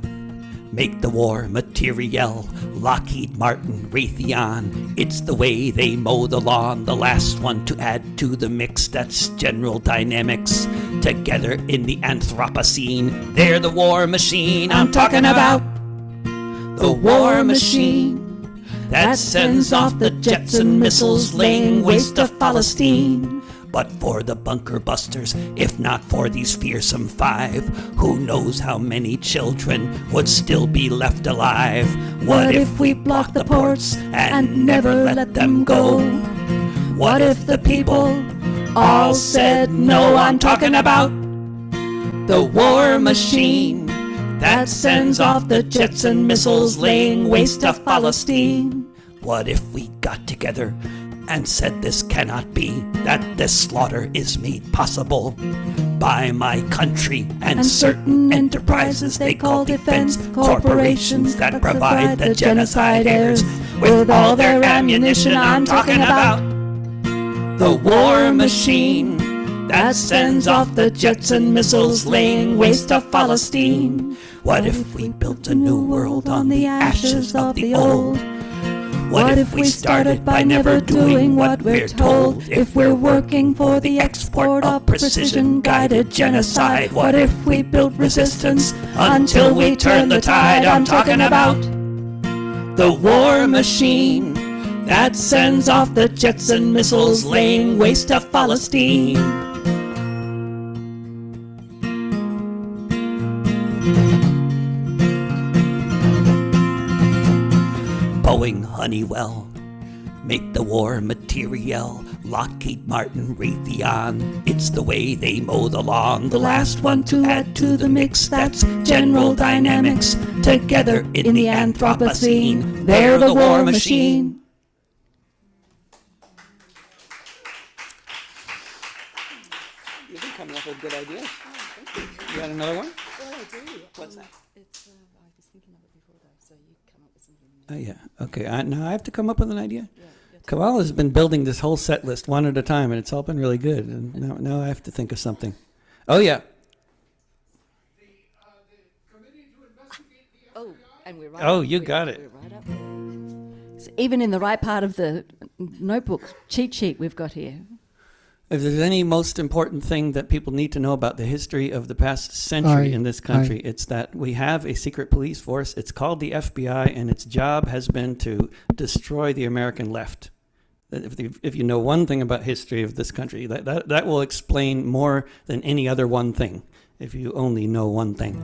E: make the war material. Lockheed Martin, Raytheon, it's the way they mow the lawn. The last one to add to the mix, that's General Dynamics. Together in the Anthropocene, they're the war machine. I'm talking about the war machine that sends off the jets and missiles, laying waste to Palestine. But for the bunker busters, if not for these fearsome 5, who knows how many children would still be left alive? What if we block the ports and never let them go? What if the people all said no? I'm talking about the war machine that sends off the jets and missiles, laying waste to Palestine. What if we got together and said this cannot be, that this slaughter is made possible by my country and certain enterprises they call defense corporations that provide the genocide heirs with all their ammunition. I'm talking about the war machine that sends off the jets and missiles laying waste to Palestine. What if we built a new world on the ashes of the old? What if we started by never doing what we're told? If we're working for the export of precision-guided genocide, what if we built resistance until we turn the tide? I'm talking about the war machine that sends off the jets and missiles laying waste to Palestine. Boeing, Honeywell, make the war material. Lockheed Martin, Raytheon, it's the way they mow the lawn. The last one to add to the mix, that's General Dynamics. Together in the Anthropocene, they're the war machine. You've been coming up with good ideas. You got another one?
F: Well, I do.
E: What's that?
F: It's, I was thinking of it before though, so you come up with something.
E: Oh, yeah. Okay. Now I have to come up with an idea?
F: Yeah.
E: Kamala has been building this whole set list one at a time, and it's all been really good. And now I have to think of something. Oh, yeah.
F: Oh, and we're right.
E: Oh, you got it.
F: We're right up there. So even in the right part of the notebook cheat sheet we've got here.
E: If there's any most important thing that people need to know about the history of the past century in this country, it's that we have a secret police force. It's called the FBI, and its job has been to destroy the American left. If you know one thing about history of this country, that will explain more than any other one thing, if you only know one thing.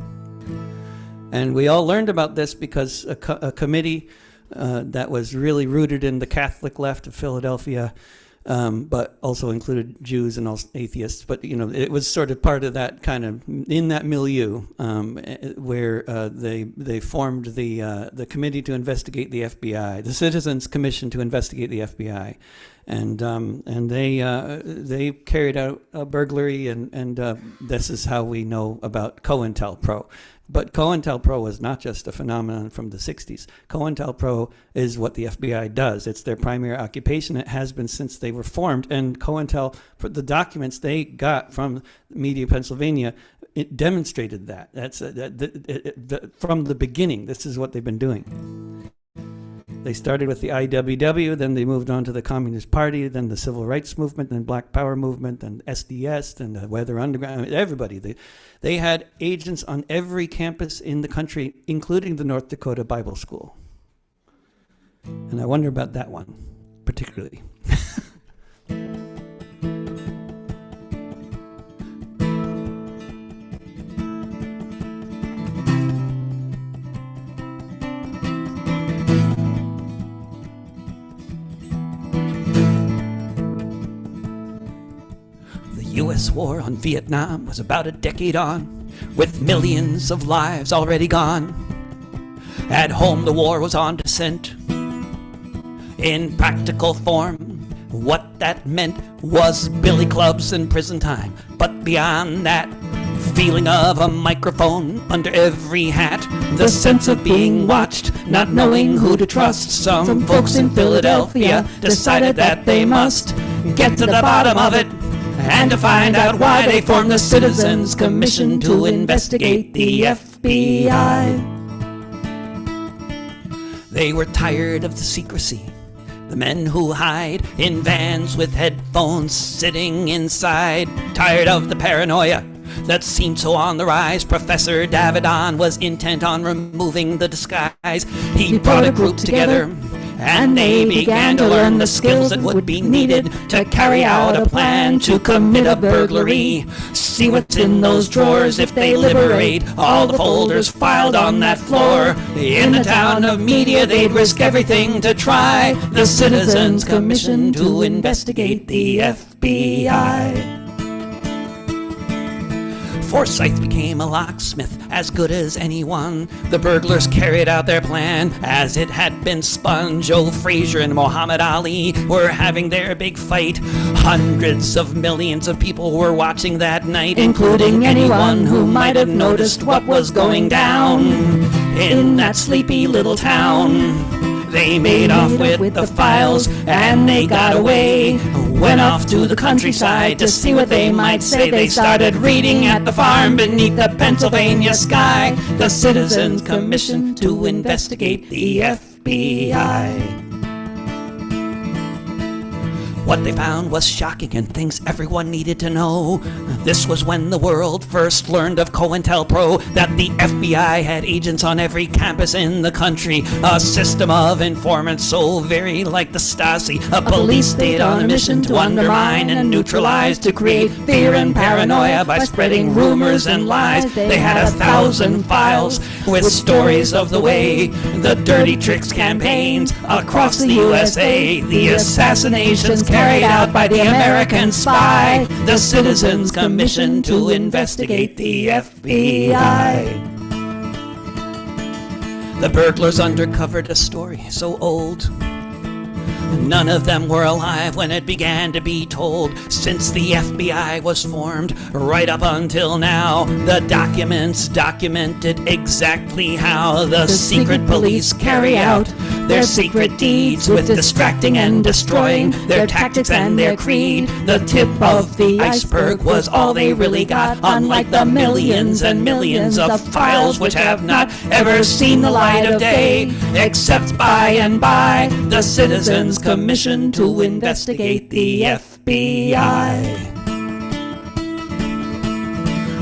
E: And we all learned about this because a committee that was really rooted in the Catholic left of Philadelphia, but also included Jews and also atheists. But, you know, it was sort of part of that kind of, in that milieu, where they formed the committee to investigate the FBI, the Citizens Commission to investigate the FBI. And they carried out a burglary, and this is how we know about COINTELPRO. But COINTELPRO was not just a phenomenon from the 60s. COINTELPRO is what the FBI does. It's their primary occupation. It has been since they were formed. And COINTELPRO, the documents they got from Media, Pennsylvania, it demonstrated that. That's from the beginning. This is what they've been doing. They started with the IWW, then they moved on to the Communist Party, then the Civil Rights Movement, then Black Power Movement, and SDS, then the Weather Underground. I mean, everybody. They had agents on every campus in the country, including the North Dakota Bible School. And I wonder about that one, particularly. U.S. war on Vietnam was about a decade on, with millions of lives already gone. At home the war was on descent. In practical form, what that meant was billy clubs and prison time. But beyond that, feeling of a microphone under every hat, the sense of being watched, not knowing who to trust. Some folks in Philadelphia decided that they must get to the bottom of it, and to find out why they formed the Citizens Commission to investigate the FBI. They were tired of the secrecy, the men who hide in vans with headphones sitting inside. Tired of the paranoia that seemed so on the rise. Professor Davidon was intent on removing the disguise. He brought a group together, and they began to learn the skills that would be needed to carry out a plan to commit a burglary. See what's in those drawers if they liberate all the folders filed on that floor. In the town of Media, they'd risk everything to try the Citizens Commission to investigate the FBI. Forsyth became a locksmith as good as anyone. The burglars carried out their plan as it had been spun. Joe Frazier and Muhammad Ali were having their big fight. Hundreds of millions of people were watching that night, including anyone who might have noticed what was going down in that sleepy little town. They made off with the files and they got away. Went off to the countryside to see what they might say. They started reading at the farm beneath the Pennsylvania sky. The Citizens Commission to investigate the FBI. What they found was shocking and things everyone needed to know. This was when the world first learned of COINTELPRO, that the FBI had agents on every campus in the country. A system of informants so very like the Stasi. A police state on a mission to undermine and neutralize, to create fear and paranoia by spreading rumors and lies. They had 1,000 files with stories of the way the dirty tricks campaigns across the USA, the assassinations carried out by the American spy, the Citizens Commission to investigate the FBI. The burglars uncovered a story so old none of them were alive when it began to be told. Since the FBI was formed, right up until now, the documents documented exactly how the secret police carry out their secret deeds, with distracting and destroying their tactics and their creed. The tip of the iceberg was all they really got, unlike the millions and millions of files which have not ever seen the light of day, except by and by the Citizens Commission to investigate the FBI.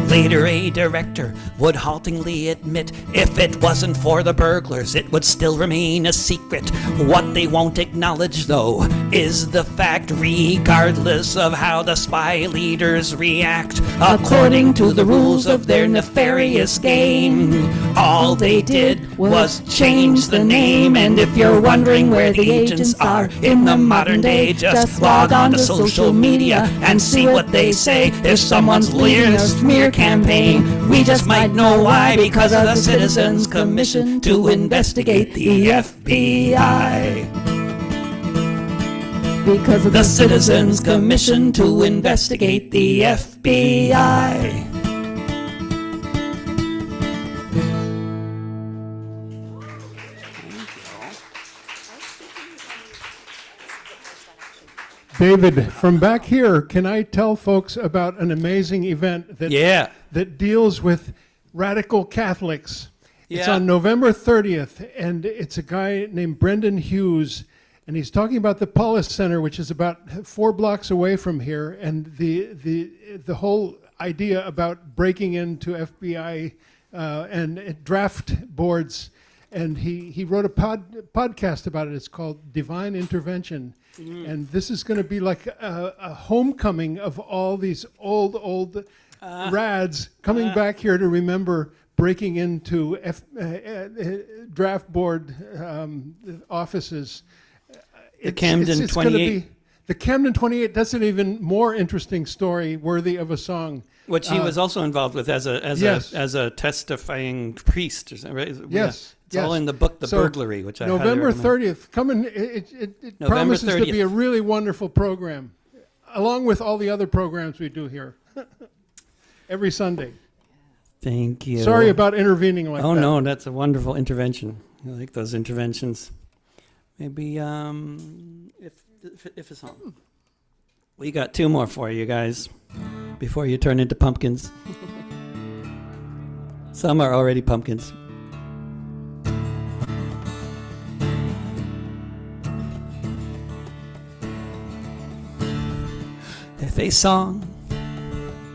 E: Later, a director would haltingly admit, if it wasn't for the burglars, it would still remain a secret. What they won't acknowledge, though, is the fact, regardless of how the spy leaders react, according to the rules of their nefarious game, all they did was change the name. And if you're wondering where the agents are in the modern day, just log on to social media and see what they say. If someone's leading a smear campaign, we just might know why, because of the Citizens Commission to investigate the FBI. Because of the Citizens Commission to investigate the FBI.
D: David, from back here, can I tell folks about an amazing event that deals with radical Catholics? It's on November 30th, and it's a guy named Brendan Hughes, and he's talking about the Paulus Center, which is about 4 blocks away from here, and the whole idea about breaking into FBI and draft boards. And he wrote a podcast about it. It's called Divine Intervention. And this is going to be like a homecoming of all these old rads coming back here to remember breaking into draft board offices.
E: The Camden 28.
D: The Camden 28, that's an even more interesting story worthy of a song.
E: Which he was also involved with as a testifying priest, right?
D: Yes.
E: It's all in the book, The Burglary, which I
D: November
E: highly
D: 30th. Come in. It
E: November
D: promises
E: 30th.
D: to be a really wonderful program, along with all the other programs we do here every Sunday.
E: Thank you.
D: Sorry about intervening like that.
E: Oh, no, that's a wonderful intervention. I like those interventions. Maybe if it's on. We got 2 more for you guys before you turn into pumpkins. Some are already pumpkins. If a song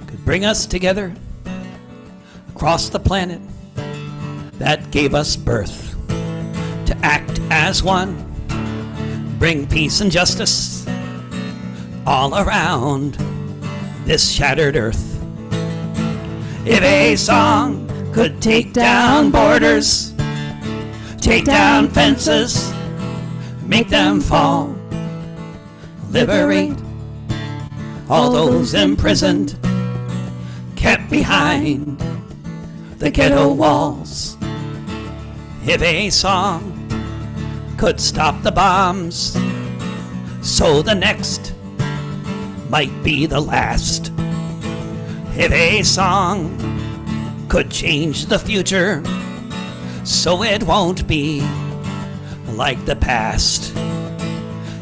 E: could bring us together across the planet that gave us birth to act as one, bring peace and justice all around this shattered earth. If a song could take down borders, take down fences, make them fall, liberate all those imprisoned, kept behind the ghetto walls. If a song could stop the bombs, so the next might be the last. If a song could change the future, so it won't be like the past.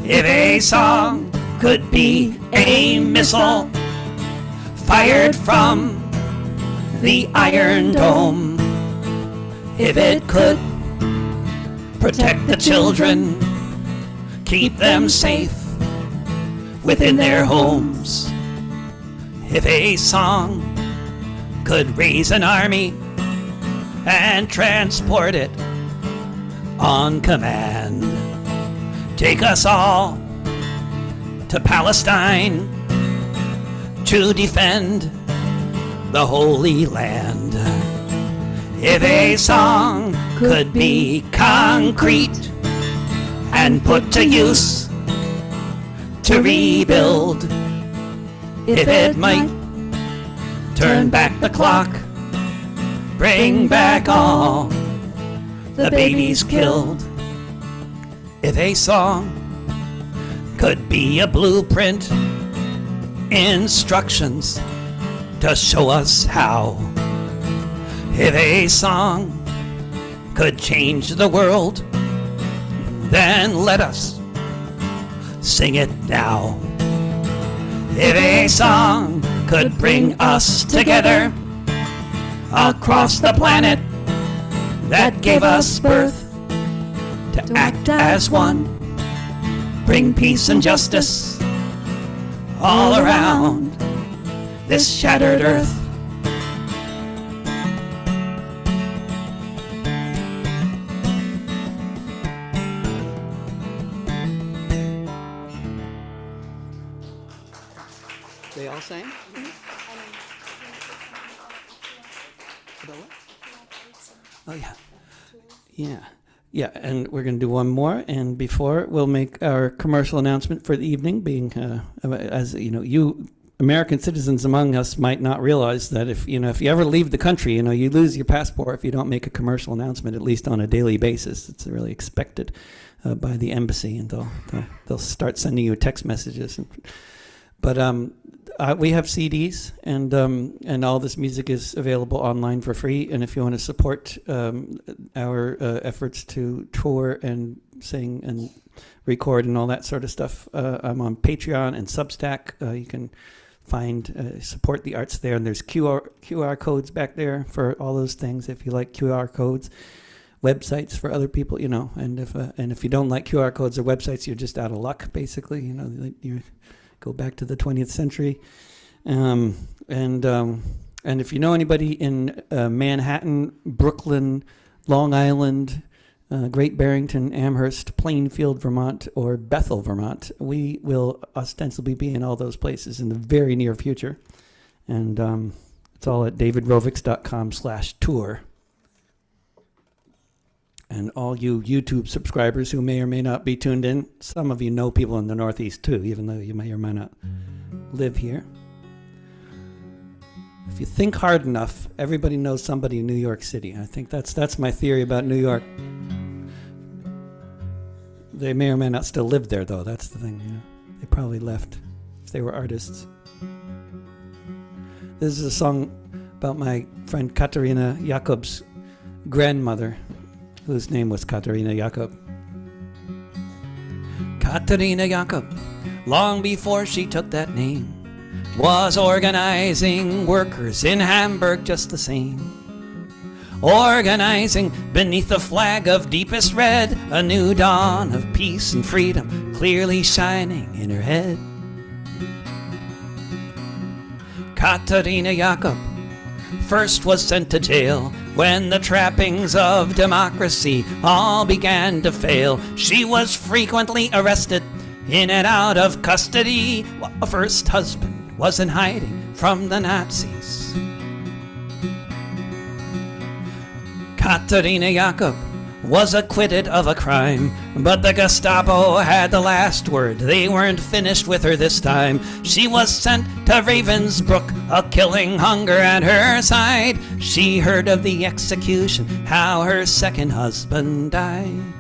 E: If a song could be a missile fired from the Iron Dome, if it could protect the children, keep them safe within their homes. If a song could raise an army and transport it on command, take us all to Palestine to defend the Holy Land. If a song could be concrete and put to use to rebuild, if it might turn back the clock, bring back all the babies killed. If a song could be a blueprint, instructions to show us how. If a song could change the world, then let us sing it now. If a song could bring us together across the planet that gave us birth, to act as one, bring peace and justice all around this shattered earth. They all sang? About what? Oh, yeah. Yeah. Yeah, and we're going to do one more, and before we'll make our commercial announcement for the evening, being, as you know, you American citizens among us might not realize that if you ever leave the country, you lose your passport if you don't make a commercial announcement, at least on a daily basis. It's really expected by the embassy, and they'll start sending you text messages. But we have CDs, and all this music is available online for free. And if you want to support our efforts to tour and sing and record and all that sort of stuff, I'm on Patreon and Substack. You can find support the arts there, and there's QR codes back there for all those things if you like QR codes. Websites for other people, and if you don't like QR codes or websites, you're just out of luck, basically. You go back to the 20th century. And if you know anybody in Manhattan, Brooklyn, Long Island, Great Barrington, Amherst, Plainfield, Vermont, or Bethel, Vermont, we will ostensibly be in all those places in the very near future. And it's all at davidrovics.com/tour. And all you YouTube subscribers who may or may not be tuned in, some of you know people in the Northeast too, even though you may or may not live here. If you think hard enough, everybody knows somebody in New York City. I think that's my theory about New York. They may or may not still live there, though. That's the thing. They probably left if they were artists. This is a song about my friend Katarina Jakob's grandmother, whose name was Katarina Jakob. Katarina Jakob, long before she took that name, was organizing workers in Hamburg just the same. Organizing beneath the flag of deepest red, a new dawn of peace and freedom clearly shining in her head. Katarina Jakob first was sent to jail when the trappings of democracy all began to fail. She was frequently arrested, in and out of custody, while her first husband was in hiding from the Nazis. Katarina Jakob was acquitted of a crime, but the Gestapo had the last word. They weren't finished with her this time. She was sent to Ravensbrück, a killing hunger at her side. She heard of the execution, how her second husband died.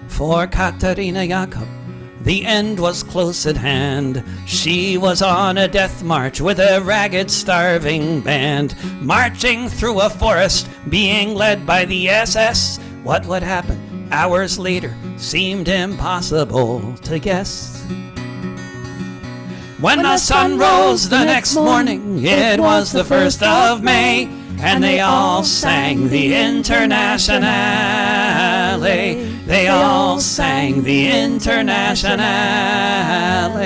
E: For Katerina Jakob, the end was close at hand. She was on a death march with a ragged, starving band, marching through a forest, being led by the SS. What would happen hours later seemed impossible to guess. When the sun rose the next morning, it was the 1st of May, and they all sang the Internationale. They all sang the Internationale.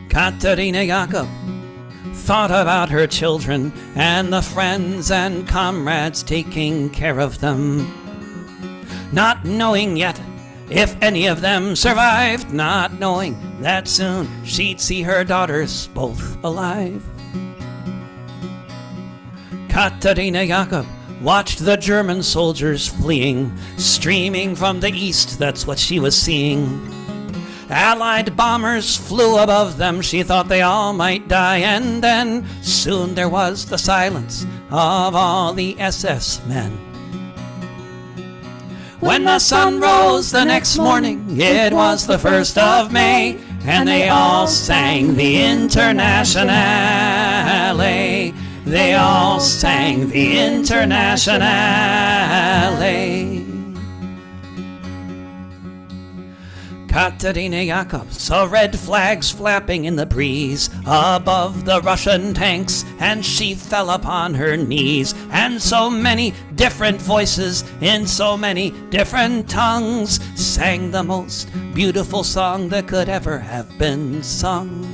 E: Katerina Jakob thought about her children and the friends and comrades taking care of them, not knowing yet if any of them survived, not knowing that soon she'd see her daughters both alive. Katerina Jakob watched the German soldiers fleeing, streaming from the east, that's what she was seeing. Allied bombers flew above them, she thought they all might die, and then soon there was the silence of all the SS men. When the sun rose the next morning, it was the 1st of May, and they all sang the Internationale. They all sang the Internationale. Katerina Jakob saw red flags flapping in the breeze above the Russian tanks, and she fell upon her knees. And so many different voices in so many different tongues sang the most beautiful song that could ever have been sung.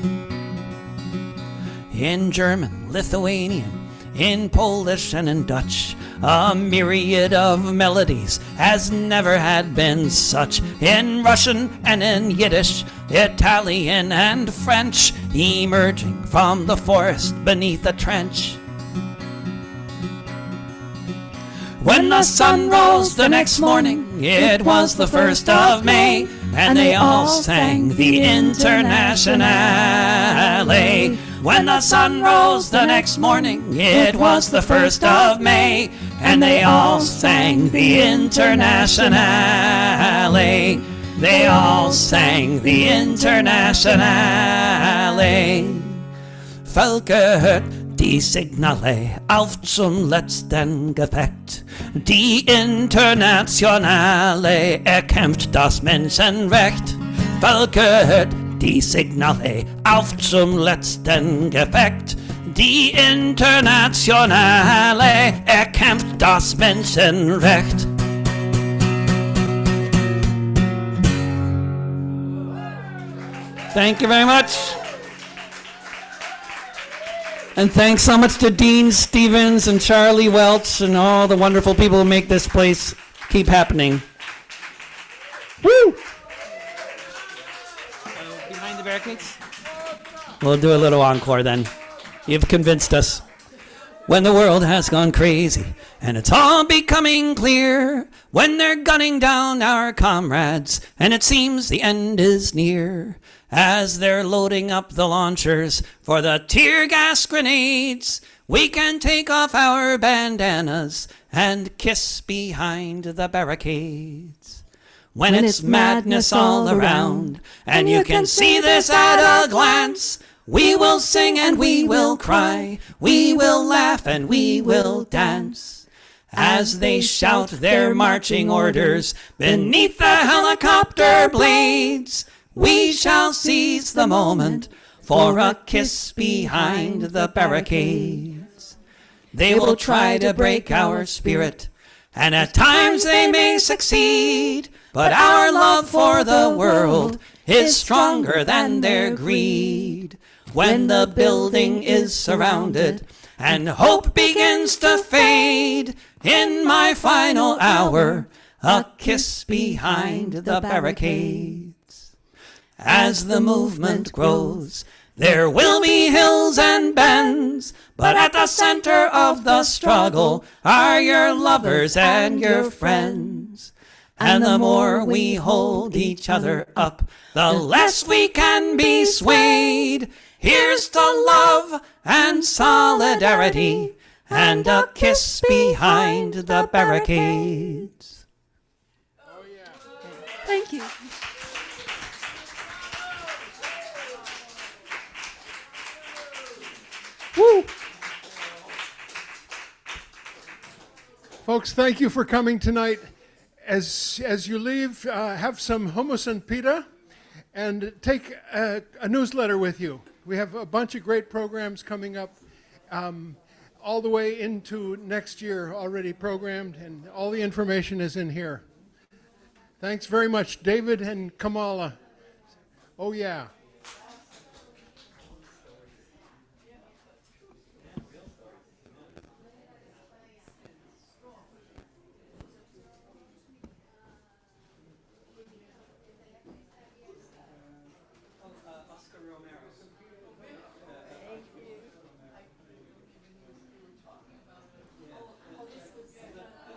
E: In German, Lithuanian, in Polish and in Dutch, a myriad of melodies as never had been such. In Russian and in Yiddish, Italian and French, emerging from the forest beneath a trench. When the sun rose the next morning, it was the 1st of May, and they all sang the Internationale. When the sun rose the next morning, it was the 1st of May, and they all sang the Internationale. They all sang the Internationale. Völker hört die Signale auf zum letzten Gefecht. Die Internationale erkämpft das Menschenrecht. Völker hört die Signale auf zum letzten Gefecht. Die Internationale erkämpft das Menschenrecht. Thank you very much. And thanks so much to Dean Stevens and Charlie Welch and all the wonderful people who make this place keep happening. Woo! Behind the barricades? We'll do a little encore then. You've convinced us. When the world has gone crazy and it's all becoming clear, when they're gunning down our comrades and it seems the end is near, as they're loading up the launchers for the tear gas grenades, we can take off our bandanas and kiss behind the barricades. When it's madness all around, and you can see this at a glance, we will sing and we will cry, we will laugh and we will dance. As they shout their marching orders beneath the helicopter blades, we shall seize the moment for a kiss behind the barricades. They will try to break our spirit, and at times they may succeed, but our love for the world is stronger than their greed. When the building is surrounded and hope begins to fade, in my final hour, a kiss behind the barricades. As the movement grows There will be hills and bends, but at the center of the struggle are your lovers and your friends. And the more we hold each other up, the less we can be swayed. Here's to love and solidarity and a kiss behind the barricades.
F: Thank you.
D: Woo! Folks, thank you for coming tonight. As you leave, have some hummus and pita, and take a newsletter with you. We have a bunch of great programs coming up, all the way into next year already programmed, and all the information is in here. Thanks very much, David and Kamala. Oh yeah.